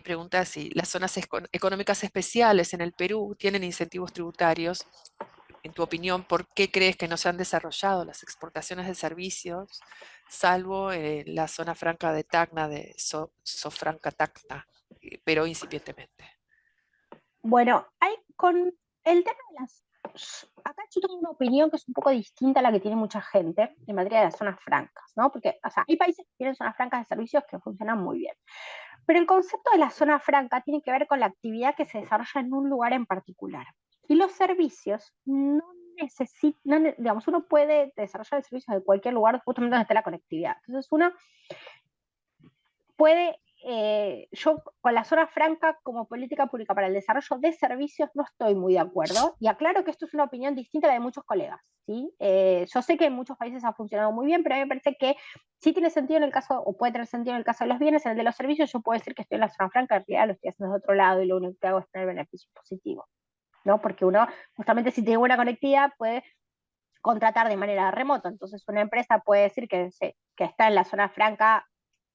Pregunta si las zonas económicas especiales en el Perú tienen incentivos tributarios. En tu opinión, ¿por qué crees que no se han desarrollado las exportaciones de servicios, salvo la zona franca de Tacna, de Sofranca Tacna, pero incipientemente? Bueno, con el tema de acá yo tengo una opinión que es un poco distinta a la que tiene mucha gente en materia de las zonas francas, ¿no? Porque, o sea, hay países que tienen zonas francas de servicios que funcionan muy bien. Pero el concepto de la zona franca tiene que ver con la actividad que se desarrolla en un lugar en particular. Y los servicios no necesitan, digamos, uno puede desarrollar servicios de cualquier lugar justamente donde esté la conectividad. Entonces uno puede, yo con la zona franca como política pública para el desarrollo de servicios no estoy muy de acuerdo, y aclaro que esto es una opinión distinta a la de muchos colegas, ¿sí? Yo sé que en muchos países ha funcionado muy bien, pero a mí me parece que sí tiene sentido en el caso, o puede tener sentido en el caso de los bienes. En el de los servicios yo puedo decir que estoy en la zona franca, en realidad lo estoy haciendo de otro lado y lo único que hago es tener beneficios positivos, ¿no? Porque uno, justamente si tiene buena conectividad, puede contratar de manera remota. Entonces una empresa puede decir que está en la zona franca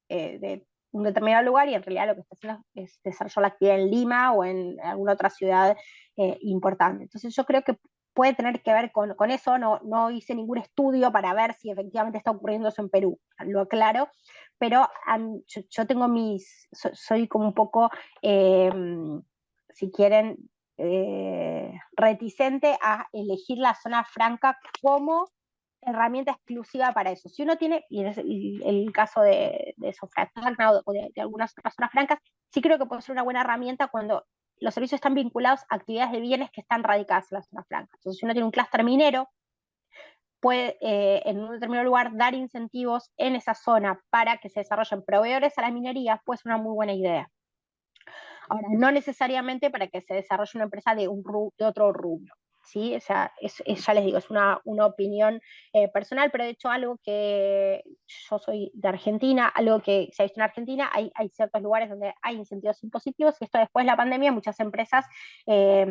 de un determinado lugar, y en realidad lo que está haciendo es desarrollar la actividad en Lima o en alguna otra ciudad importante. Entonces yo creo que puede tener que ver con eso. No hice ningún estudio para ver si efectivamente está ocurriendo eso en Perú, lo aclaro, pero yo tengo soy como un poco, eh, si quieren, reticente a elegir la zona franca como herramienta exclusiva para eso. Si uno tiene, y es el caso de Sofratagna o de algunas otras zonas francas, sí creo que puede ser una buena herramienta cuando los servicios están vinculados a actividades de bienes que están radicadas en la zona franca. Entonces, si uno tiene un clúster minero, puede en un determinado lugar dar incentivos en esa zona para que se desarrollen proveedores a la minería, puede ser una muy buena idea. Ahora, no necesariamente para que se desarrolle una empresa de otro rubro. ¿sí? O sea, ya les digo, es una opinión personal, pero de hecho algo que yo soy de Argentina, algo que se ha visto en Argentina, hay ciertos lugares donde hay incentivos impositivos y esto después de la pandemia, muchas empresas, eh,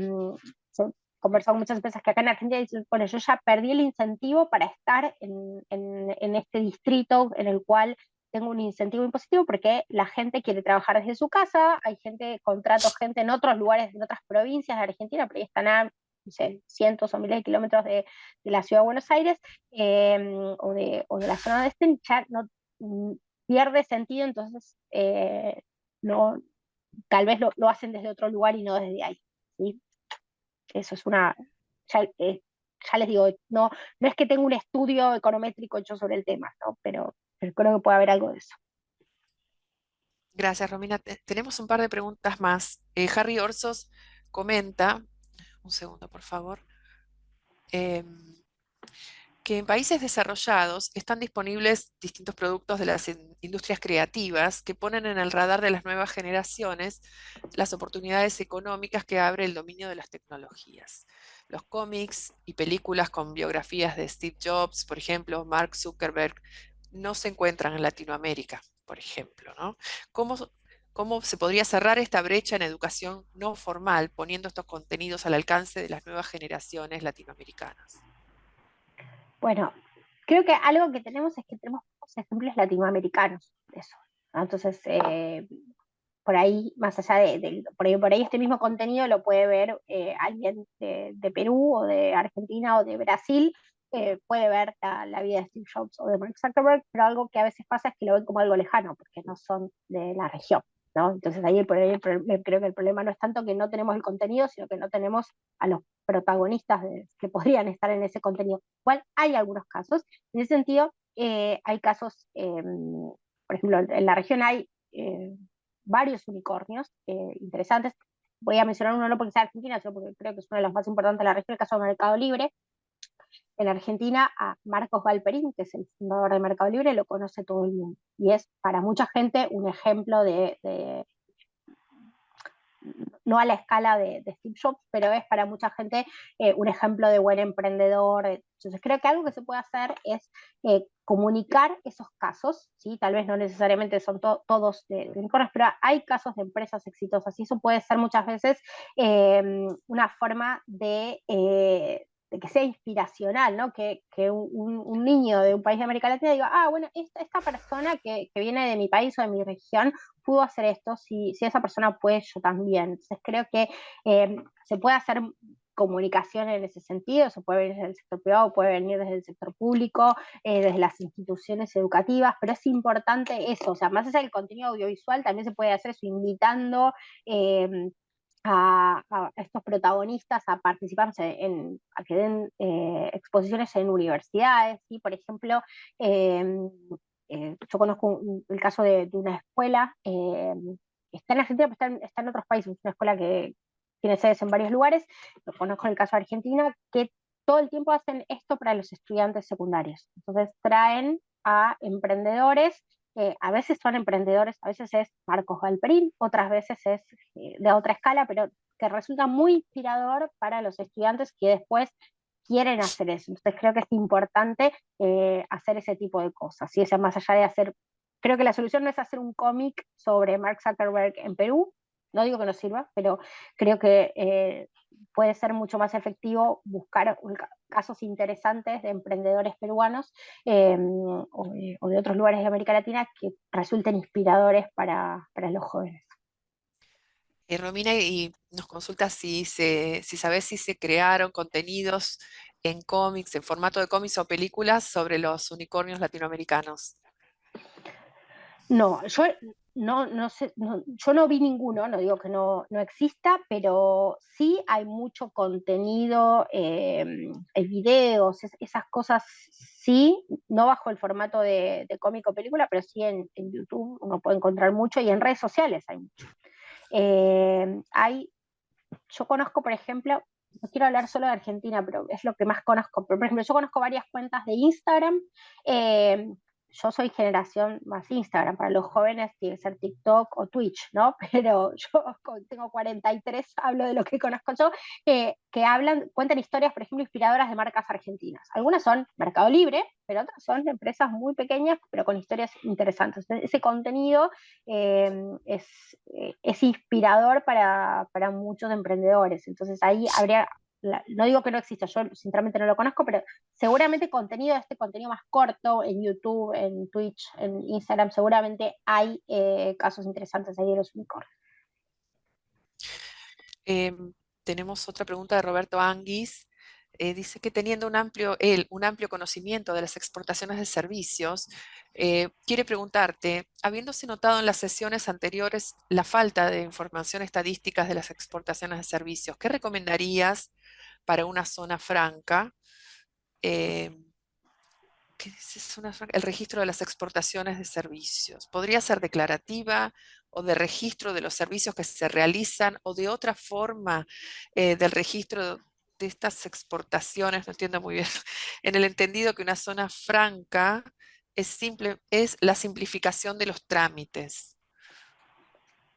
se, conversado con muchas empresas que acá en Argentina dicen, bueno, yo ya perdí el incentivo para estar en este distrito en el cual tengo un incentivo impositivo porque la gente quiere trabajar desde su casa, hay gente, contrato gente en otros lugares, en otras provincias de Argentina, pero ahí están a no sé, cientos o miles de kilómetros de la ciudad de Buenos Aires o de la zona de este, ya no pierde sentido, entonces no, tal vez lo hacen desde otro lugar y no desde ahí. ¿Sí? Eso es ya, ya les digo, no es que tenga un estudio econométrico hecho sobre el tema, ¿no? Pero creo que puede haber algo de eso. Gracias, Romina. Tenemos un par de preguntas más. Harry Orsos comenta, un segundo, por favor, em, que en países desarrollados están disponibles distintos productos de las industrias creativas que ponen en el radar de las nuevas generaciones las oportunidades económicas que abre el dominio de las tecnologías. Los cómics y películas con biografías de Steve Jobs, por ejemplo, Mark Zuckerberg, no se encuentran en Latinoamérica, por ejemplo, ¿no? ¿Cómo, cómo se podría cerrar esta brecha en educación no formal poniendo estos contenidos al alcance de las nuevas generaciones latinoamericanas? Bueno, creo que algo que tenemos es que tenemos pocos ejemplos latinoamericanos de eso, ¿no? Entonces, por ahí, más allá por ahí este mismo contenido lo puede ver alguien de Perú o de Argentina o de Brasil, puede ver la vida de Steve Jobs o de Mark Zuckerberg, pero algo que a veces pasa es que lo ven como algo lejano, porque no son de la región, ¿no? Entonces ahí creo que el problema no es tanto que no tenemos el contenido, sino que no tenemos a los protagonistas que podrían estar en ese contenido. Igual hay algunos casos, en ese sentido hay casos, por ejemplo, en la región hay varios unicornios interesantes. Voy a mencionar uno no porque sea Argentina, sino porque creo que es uno de los más importantes de la región, el caso de Mercado Libre. En Argentina, a Marcos Galperín, que es el fundador de Mercado Libre, lo conoce todo el mundo. Y es para mucha gente un ejemplo no a la escala de Steve Jobs, pero es para mucha gente un ejemplo de buen emprendedor. Entonces creo que algo que se puede hacer es comunicar esos casos, ¿sí? Tal vez no necesariamente son todos de unicornios, pero hay casos de empresas exitosas y eso puede ser muchas veces una forma de que sea inspiracional, ¿no? Que un niño de un país de América Latina diga, ah, bueno, esta persona que viene de mi país o de mi región pudo hacer esto, si esa persona puede, yo también. Entonces creo que se puede hacer comunicación en ese sentido, se puede venir desde el sector privado, puede venir desde el sector público, desde las instituciones educativas, pero es importante eso, o sea, más allá del contenido audiovisual, también se puede hacer eso invitando a estos protagonistas a participar a que den exposiciones en universidades, ¿sí? Por ejemplo, eh, yo conozco el caso de una escuela, está en Argentina, pero está en otros países, una escuela que tiene sedes en varios lugares, lo conozco en el caso de Argentina, que todo el tiempo hacen esto para los estudiantes secundarios. Entonces traen a emprendedores, a veces son emprendedores, a veces es Marcos Galperín, otras veces es de otra escala, pero que resulta muy inspirador para los estudiantes que después quieren hacer eso. Entonces creo que es importante hacer ese tipo de cosas. ¿Sí? O sea, más allá de hacer, creo que la solución no es hacer un cómic sobre Mark Zuckerberg en Perú, no digo que no sirva, pero creo que puede ser mucho más efectivo buscar casos interesantes de emprendedores peruanos o de otros lugares de América Latina que resulten inspiradores para los jóvenes. Romina, y nos consulta si sabes si se crearon contenidos en cómics, en formato de cómics o películas sobre los unicornios latinoamericanos. No, yo no sé, yo no vi ninguno, no digo que no exista, pero sí hay mucho contenido, videos, esas cosas sí, no bajo el formato de cómic o película, pero sí en YouTube uno puede encontrar mucho y en redes sociales hay mucho. Yo conozco, por ejemplo, no quiero hablar solo de Argentina, pero es lo que más conozco. Pero, por ejemplo, yo conozco varias cuentas de Instagram eh, yo soy generación más Instagram, para los jóvenes tiene que ser TikTok o Twitch, ¿no? Pero yo tengo 43, hablo de lo que conozco yo, que cuentan historias, por ejemplo, inspiradoras de marcas argentinas. Algunas son Mercado Libre, pero otras son empresas muy pequeñas, pero con historias interesantes. Entonces, ese contenido es inspirador para muchos emprendedores. Entonces ahí habría, no digo que no exista, yo sinceramente no lo conozco, pero seguramente contenido, este contenido más corto en YouTube, en Twitch, en Instagram, seguramente hay casos interesantes ahí de los unicornios. Tenemos otra pregunta de Roberto Anguis. Dice que teniendo un amplio conocimiento de las exportaciones de servicios, quiere preguntarte, habiéndose notado en las sesiones anteriores la falta de información estadísticas de las exportaciones de servicios, ¿qué recomendarías para una zona franca? Eh, ¿Qué dice zona franca? El registro de las exportaciones de servicios. ¿Podría ser declarativa o de registro de los servicios que se realizan o de otra forma del registro de estas exportaciones? No entiendo muy bien. En el entendido que una zona franca es la simplificación de los trámites.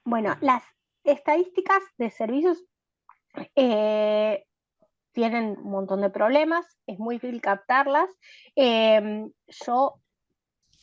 Bueno, las estadísticas de servicios tienen un montón de problemas, es muy difícil captarlas. Yo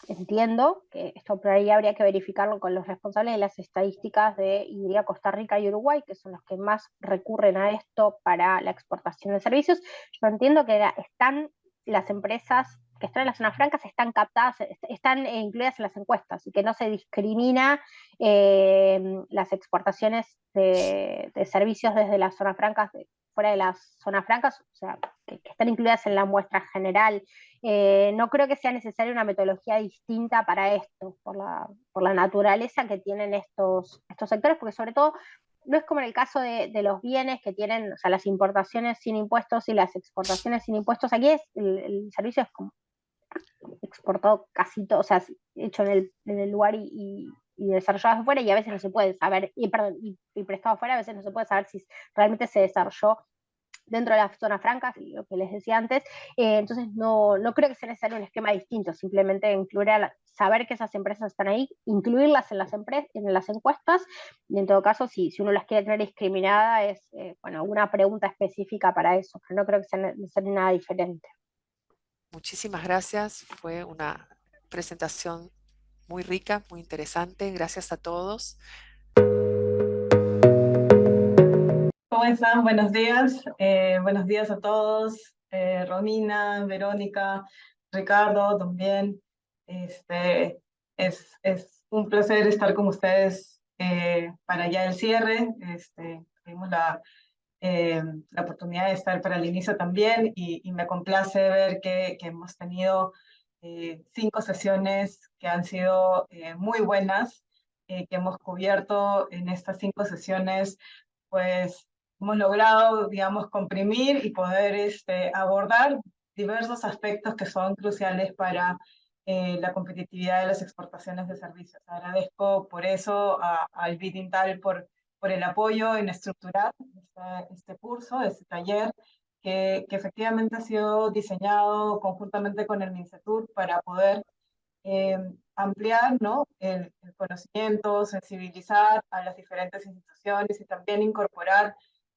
entiendo que esto por ahí habría que verificarlo con los responsables de las estadísticas de, y diría, Costa Rica y Uruguay, que son los que más recurren a esto para la exportación de servicios. Yo entiendo que están las empresas que están en las zonas francas están captadas, están incluidas en las encuestas y que no se discrimina las exportaciones de servicios desde las zonas francas, fuera de las zonas francas, o sea, que están incluidas en la muestra general. No creo que sea necesaria una metodología distinta para esto, por la naturaleza que tienen estos sectores, porque sobre todo no es como en el caso de los bienes que tienen, o sea, las importaciones sin impuestos y las exportaciones sin impuestos. Aquí el servicio es como exportado casi todo, o sea, hecho en el lugar y desarrollado afuera, y a veces no se puede saber, y prestado afuera, a veces no se puede saber si realmente se desarrolló dentro de las zonas francas, lo que les decía antes. Entonces no creo que sea necesario un esquema distinto, simplemente saber que esas empresas están ahí, incluirlas en las encuestas, y en todo caso, si uno las quiere tener discriminada, es bueno, una pregunta específica para eso, pero no creo que sea necesario nada diferente. Muchísimas gracias. Fue una presentación muy rica, muy interesante. Gracias a todos. ¿Cómo están? Buenos días. Buenos días a todos. Romina, Verónica, Ricardo también. Es un placer estar con ustedes para ya el cierre. Tuvimos la oportunidad de estar para el inicio también y me complace ver que hemos tenido 5 sesiones que han sido muy buenas, que hemos cubierto en estas 5 sesiones, pues hemos logrado, digamos, comprimir y poder abordar diversos aspectos que son cruciales para la competitividad de las exportaciones de servicios. Agradezco por eso al BIDINTAL por el apoyo en estructurar este curso, este taller, que efectivamente ha sido diseñado conjuntamente con el MINCETUR para poder eh, ampliar, ¿no?, el conocimiento, sensibilizar a las diferentes instituciones y también incorporar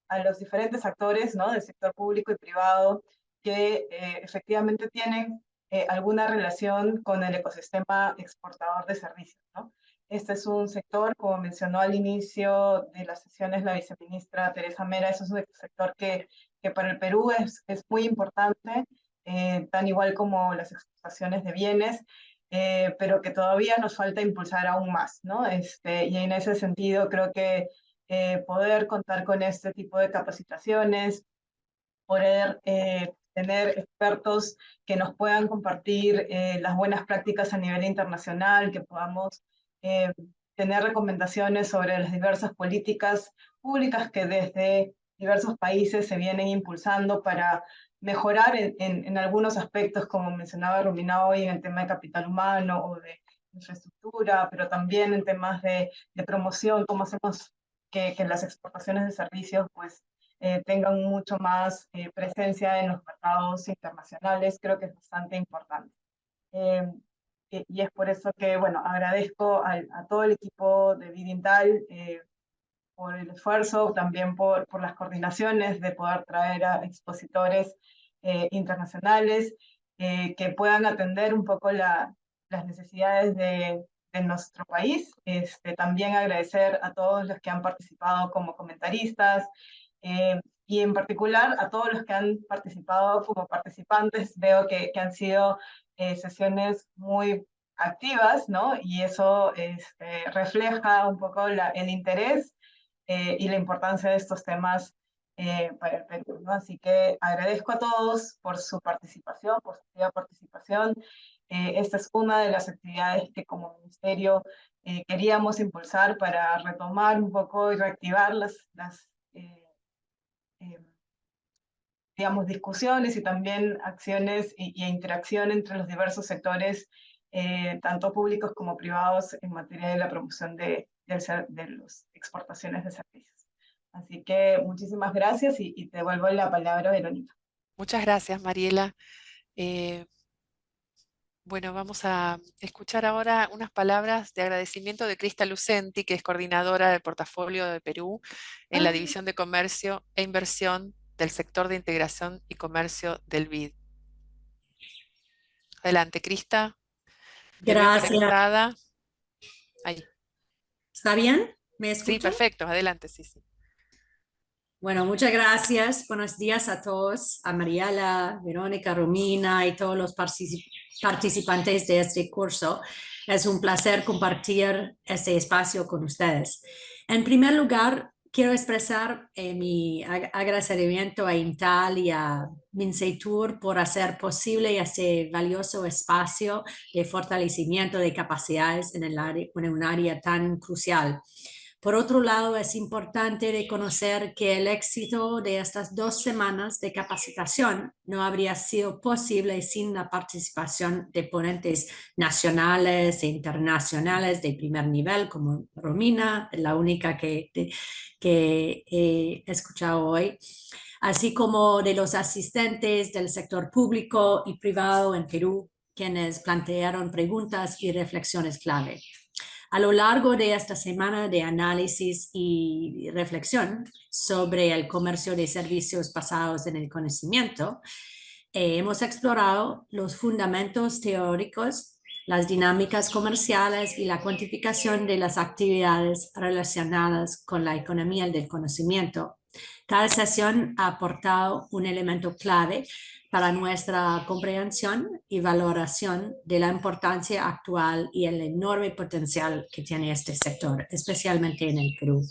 a los diferentes actores, ¿no?, del sector público y privado que efectivamente tienen alguna relación con el ecosistema exportador de servicios, ¿no? Este es un sector, como mencionó al inicio de las sesiones la viceministra Teresa Mera, es un sector que para el Perú es muy importante, tan igual como las exportaciones de bienes, pero que todavía nos falta impulsar aún más, ¿no? Y en ese sentido creo que poder contar con este tipo de capacitaciones, poder tener expertos que nos puedan compartir las buenas prácticas a nivel internacional, que podamos eh, tener recomendaciones sobre las diversas políticas públicas que desde diversos países se vienen impulsando para mejorar en algunos aspectos, como mencionaba Romina hoy, en el tema de capital humano o de infraestructura, pero también en temas de promoción, cómo hacemos que las exportaciones de servicios pues tengan mucho más presencia en los mercados internacionales, creo que es bastante importante. Eh, y es por eso que, bueno, agradezco a todo el equipo de Bidintal por el esfuerzo, también por las coordinaciones de poder traer a expositores internacionales que puedan atender un poco las necesidades de nuestro país. También agradecer a todos los que han participado como comentaristas y en particular a todos los que han participado como participantes. Veo que han sido sesiones muy activas, ¿no? Y eso refleja un poco el interés y la importancia de estos temas para el Perú, ¿no? Así que agradezco a todos por su participación, por su activa participación. Esta es una de las actividades que como ministerio queríamos impulsar para retomar un poco y reactivar digamos, discusiones y también acciones y interacción entre los diversos sectores, tanto públicos como privados, en materia de la promoción de las exportaciones de servicios. Así que muchísimas gracias y te devuelvo la palabra, Verónica. Muchas gracias, Mariela. Bueno, vamos a escuchar ahora unas palabras de agradecimiento de Crista Lucenti, que es coordinadora del portafolio de Perú en la División de Comercio e Inversión del sector de integración y comercio del BID. Adelante, Crista. Te veo Gracias. conectada. Ahí. ¿Está bien? ¿Me Sí, escuchan? perfecto. Adelante, sí, sí. Bueno, muchas gracias. Buenos días a todos, a Mariela, Verónica, Romina y todos los participantes de este curso. Es un placer compartir este espacio con ustedes. En primer lugar, quiero expresar mi agradecimiento a INTAL y a MINCEITUR por hacer posible este valioso espacio de fortalecimiento de capacidades en un área tan crucial. Por otro lado, es importante reconocer que el éxito de estas 2 semanas de capacitación no habría sido posible sin la participación de ponentes nacionales e internacionales de primer nivel, como Romina, la única que he escuchado hoy, así como de los asistentes del sector público y privado en Perú, quienes plantearon preguntas y reflexiones clave. A lo largo de esta semana de análisis y reflexión sobre el comercio de servicios basados en el conocimiento, hemos explorado los fundamentos teóricos, las dinámicas comerciales y la cuantificación de las actividades relacionadas con la economía del conocimiento. Cada sesión ha aportado un elemento clave para nuestra comprensión y valoración de la importancia actual y el enorme potencial que tiene este sector, especialmente en el Perú.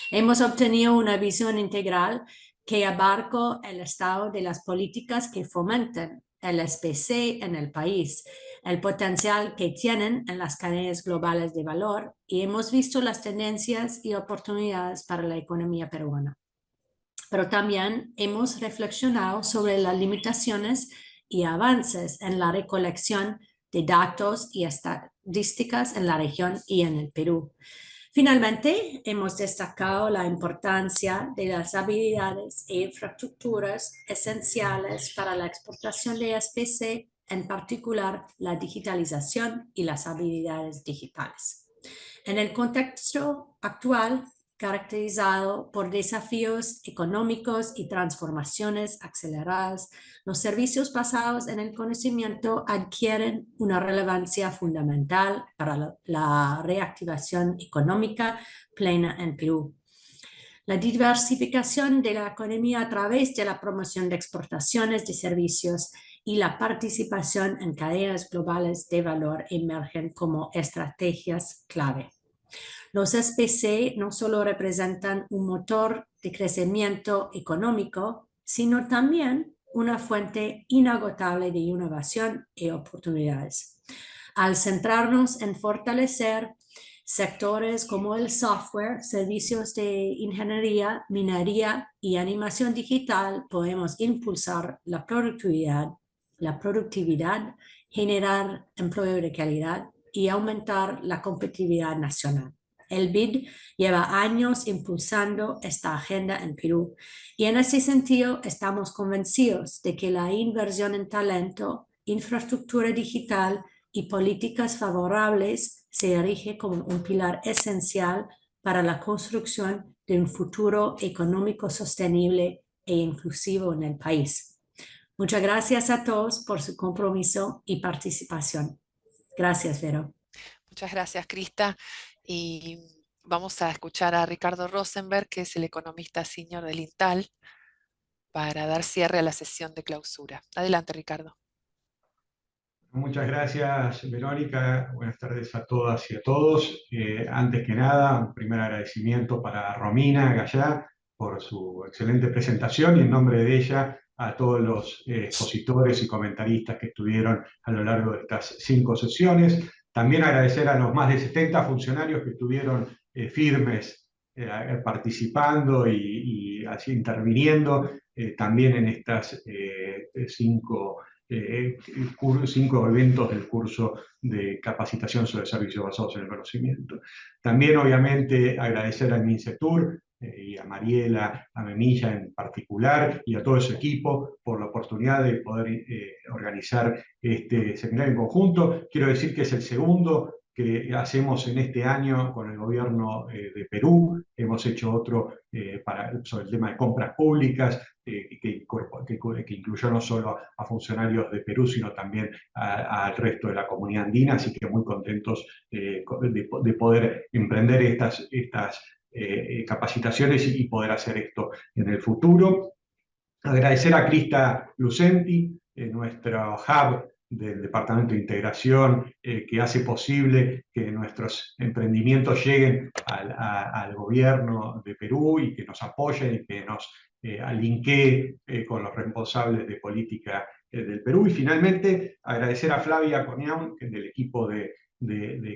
Hemos obtenido una visión integral que abarca el estado de las políticas que fomentan el SPC en el país, el potencial que tienen en las cadenas globales de valor, y hemos visto las tendencias y oportunidades para la economía peruana. Pero también hemos reflexionado sobre las limitaciones y avances en la recolección de datos y estadísticas en la región y en el Perú. Finalmente, hemos destacado la importancia de las habilidades e infraestructuras esenciales para la exportación de SPC, en particular la digitalización y las habilidades digitales. En el contexto actual, caracterizado por desafíos económicos y transformaciones aceleradas, los servicios basados en el conocimiento adquieren una relevancia fundamental para la reactivación económica plena en Perú. La diversificación de la economía a través de la promoción de exportaciones de servicios y la participación en cadenas globales de valor emergen como estrategias clave. Los SPC no solo representan un motor de crecimiento económico, sino también una fuente inagotable de innovación y oportunidades. Al centrarnos en fortalecer sectores como el software, servicios de ingeniería, minería y animación digital, podemos impulsar la productividad, generar empleo de calidad y aumentar la competitividad nacional. El BID lleva años impulsando esta agenda en Perú y en ese sentido estamos convencidos de que la inversión en talento, infraestructura digital y políticas favorables se erige como un pilar esencial para la construcción de un futuro económico sostenible e inclusivo en el país. Muchas gracias a todos por su compromiso y participación. Gracias, Vero. Muchas gracias, Krista. Y vamos a escuchar a Ricardo Rosenberg, que es el economista senior del INTAL, para dar cierre a la sesión de clausura. Adelante, Ricardo. Muchas gracias, Verónica. Buenas tardes a todas y a todos. Antes que nada, un primer agradecimiento para Romina Gallá por su excelente presentación y en nombre de ella a todos los expositores y comentaristas que estuvieron a lo largo de estas 5 sesiones. También agradecer a los más de 70 funcionarios que estuvieron firmes participando y así interviniendo también en estas 5 eventos del curso de capacitación sobre servicios basados en el conocimiento. También, obviamente, agradecer al MINCETUR y a Mariela, a Memilla en particular, y a todo su equipo por la oportunidad de poder organizar este seminario en conjunto. Quiero decir que es el segundo que hacemos en este año con el gobierno de Perú. Hemos hecho otro sobre el tema de compras públicas, que incluyó no solo a funcionarios de Perú, sino también al resto de la comunidad andina, así que muy contentos de poder emprender estas capacitaciones y poder hacer esto en el futuro. Agradecer a Krista Lucenti, nuestro hub del Departamento de Integración, que hace posible que nuestros emprendimientos lleguen al gobierno de Perú y que nos apoyen y que nos alinkee con los responsables de política del Perú. Y finalmente, agradecer a Flavia Coniaun, del equipo de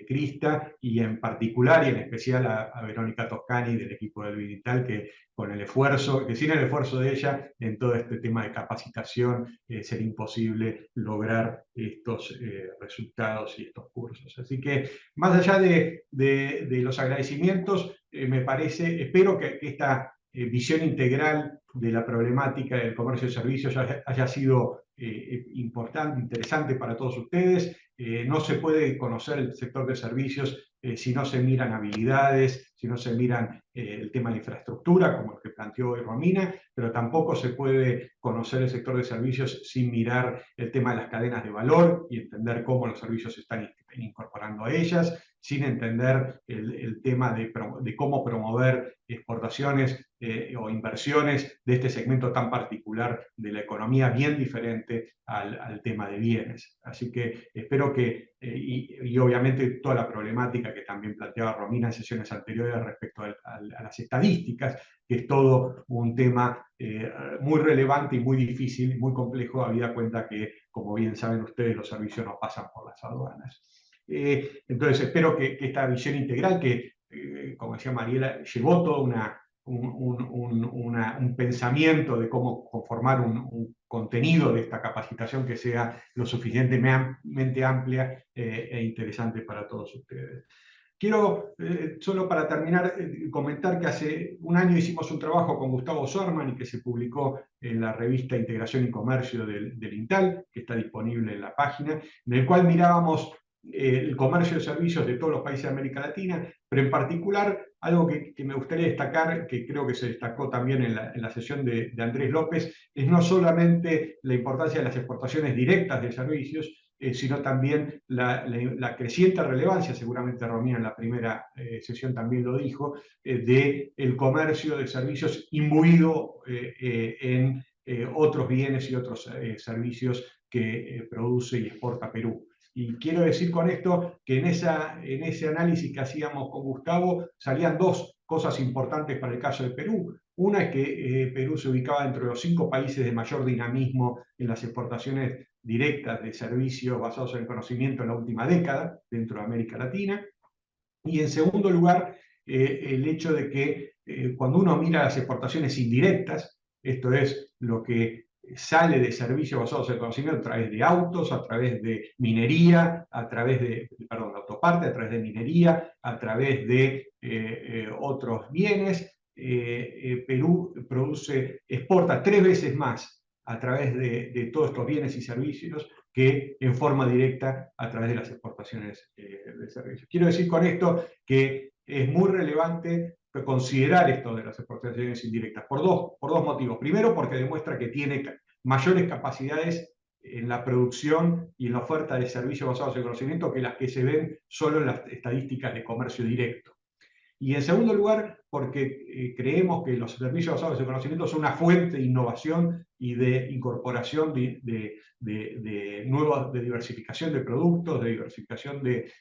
Krista, y en particular y en especial a Verónica Toscani del equipo del Digital, que con el esfuerzo, que sin el esfuerzo de ella en todo este tema de capacitación sería imposible lograr estos resultados y estos cursos. Así que más allá de los agradecimientos, me parece, espero que esta visión integral de la problemática del comercio de servicios haya sido importante, interesante para todos ustedes. No se puede conocer el sector de servicios si no se miran habilidades, si no se miran el tema de infraestructura, como el que planteó hoy Romina, pero tampoco se puede conocer el sector de servicios sin mirar el tema de las cadenas de valor y entender cómo los servicios se están incorporando a ellas, sin entender el tema de cómo promover exportaciones o inversiones de este segmento tan particular de la economía, bien diferente al tema de bienes. Así que espero que, y obviamente toda la problemática que también planteaba Romina en sesiones anteriores respecto a las estadísticas, que es todo un tema muy relevante y muy difícil, muy complejo, habida cuenta que, como bien saben ustedes, los servicios no pasan por las aduanas. Entonces espero que esta visión integral, que como decía Mariela, llevó todo un pensamiento de cómo conformar un contenido de esta capacitación que sea lo suficientemente amplia e interesante para todos ustedes. Quiero, solo para terminar, comentar que hace un año hicimos un trabajo con Gustavo Sorman y que se publicó en la revista Integración y Comercio del INTAL, que está disponible en la página, en el cual mirábamos el comercio de servicios de todos los países de América Latina, pero en particular algo que me gustaría destacar, que creo que se destacó también en la sesión de Andrés López, es no solamente la importancia de las exportaciones directas de servicios, sino también la creciente relevancia, seguramente Romina en la primera sesión también lo dijo, del comercio de servicios imbuido en otros bienes y otros servicios que produce y exporta Perú. Y quiero decir con esto que en ese análisis que hacíamos con Gustavo salían 2 cosas importantes para el caso de Perú. Una es que Perú se ubicaba entre los 5 países de mayor dinamismo en las exportaciones directas de servicios basados en el conocimiento en la última década dentro de América Latina. Y en segundo lugar, el hecho de que cuando uno mira las exportaciones indirectas, esto es lo que sale de servicios basados en el conocimiento a través de autos, a través de minería, a través de, perdón, autoparte, a través de minería, a través de otros bienes. Perú exporta 3 veces más a través de todos estos bienes y servicios que en forma directa a través de las exportaciones de servicios. Quiero decir con esto que es muy relevante considerar esto de las exportaciones indirectas por dos motivos. Primero, porque demuestra que tiene mayores capacidades en la producción y en la oferta de servicios basados en conocimiento que las que se ven solo en las estadísticas de comercio directo. Y en segundo lugar, porque creemos que los servicios basados en conocimiento son una fuente de innovación y de incorporación de diversificación de productos, de diversificación de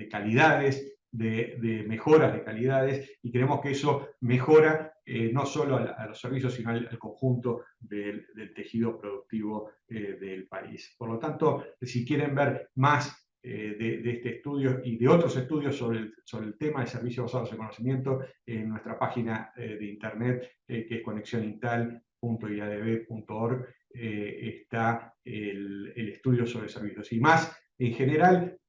calidades, de mejoras de calidades, y creemos que eso mejora no solo a los servicios, sino al conjunto del tejido productivo del país. Por lo tanto, si quieren ver más de este estudio y de otros estudios sobre el tema de servicios basados en conocimiento, en nuestra página de internet, que es conexionintal.iadb.org, está el estudio sobre servicios. Y más, en general,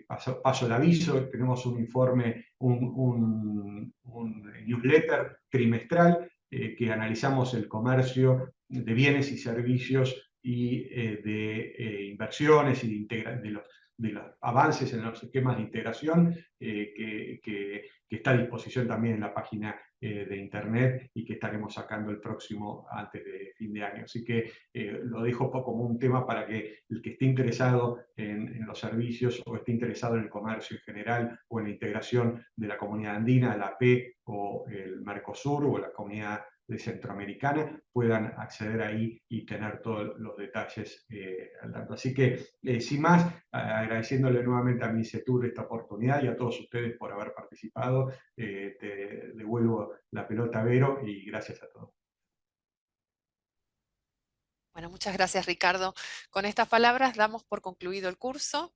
paso el aviso, tenemos un informe, un newsletter trimestral que analizamos el comercio de bienes y servicios y de inversiones y de los avances en los esquemas de integración que está a disposición también en la página de internet y que estaremos sacando el próximo antes de fin de año. Así que lo dejo como un tema para que el que esté interesado en los servicios o esté interesado en el comercio en general o en la integración de la comunidad andina, la AP o el Mercosur o la comunidad de Centroamericana, puedan acceder ahí y tener todos los detalles al tanto. Así que, sin más, agradeciéndole nuevamente a MINCETUR esta oportunidad y a todos ustedes por haber participado, te devuelvo la pelota, Vero, y gracias a todos. Bueno, muchas gracias, Ricardo. Con estas palabras damos por concluido el curso.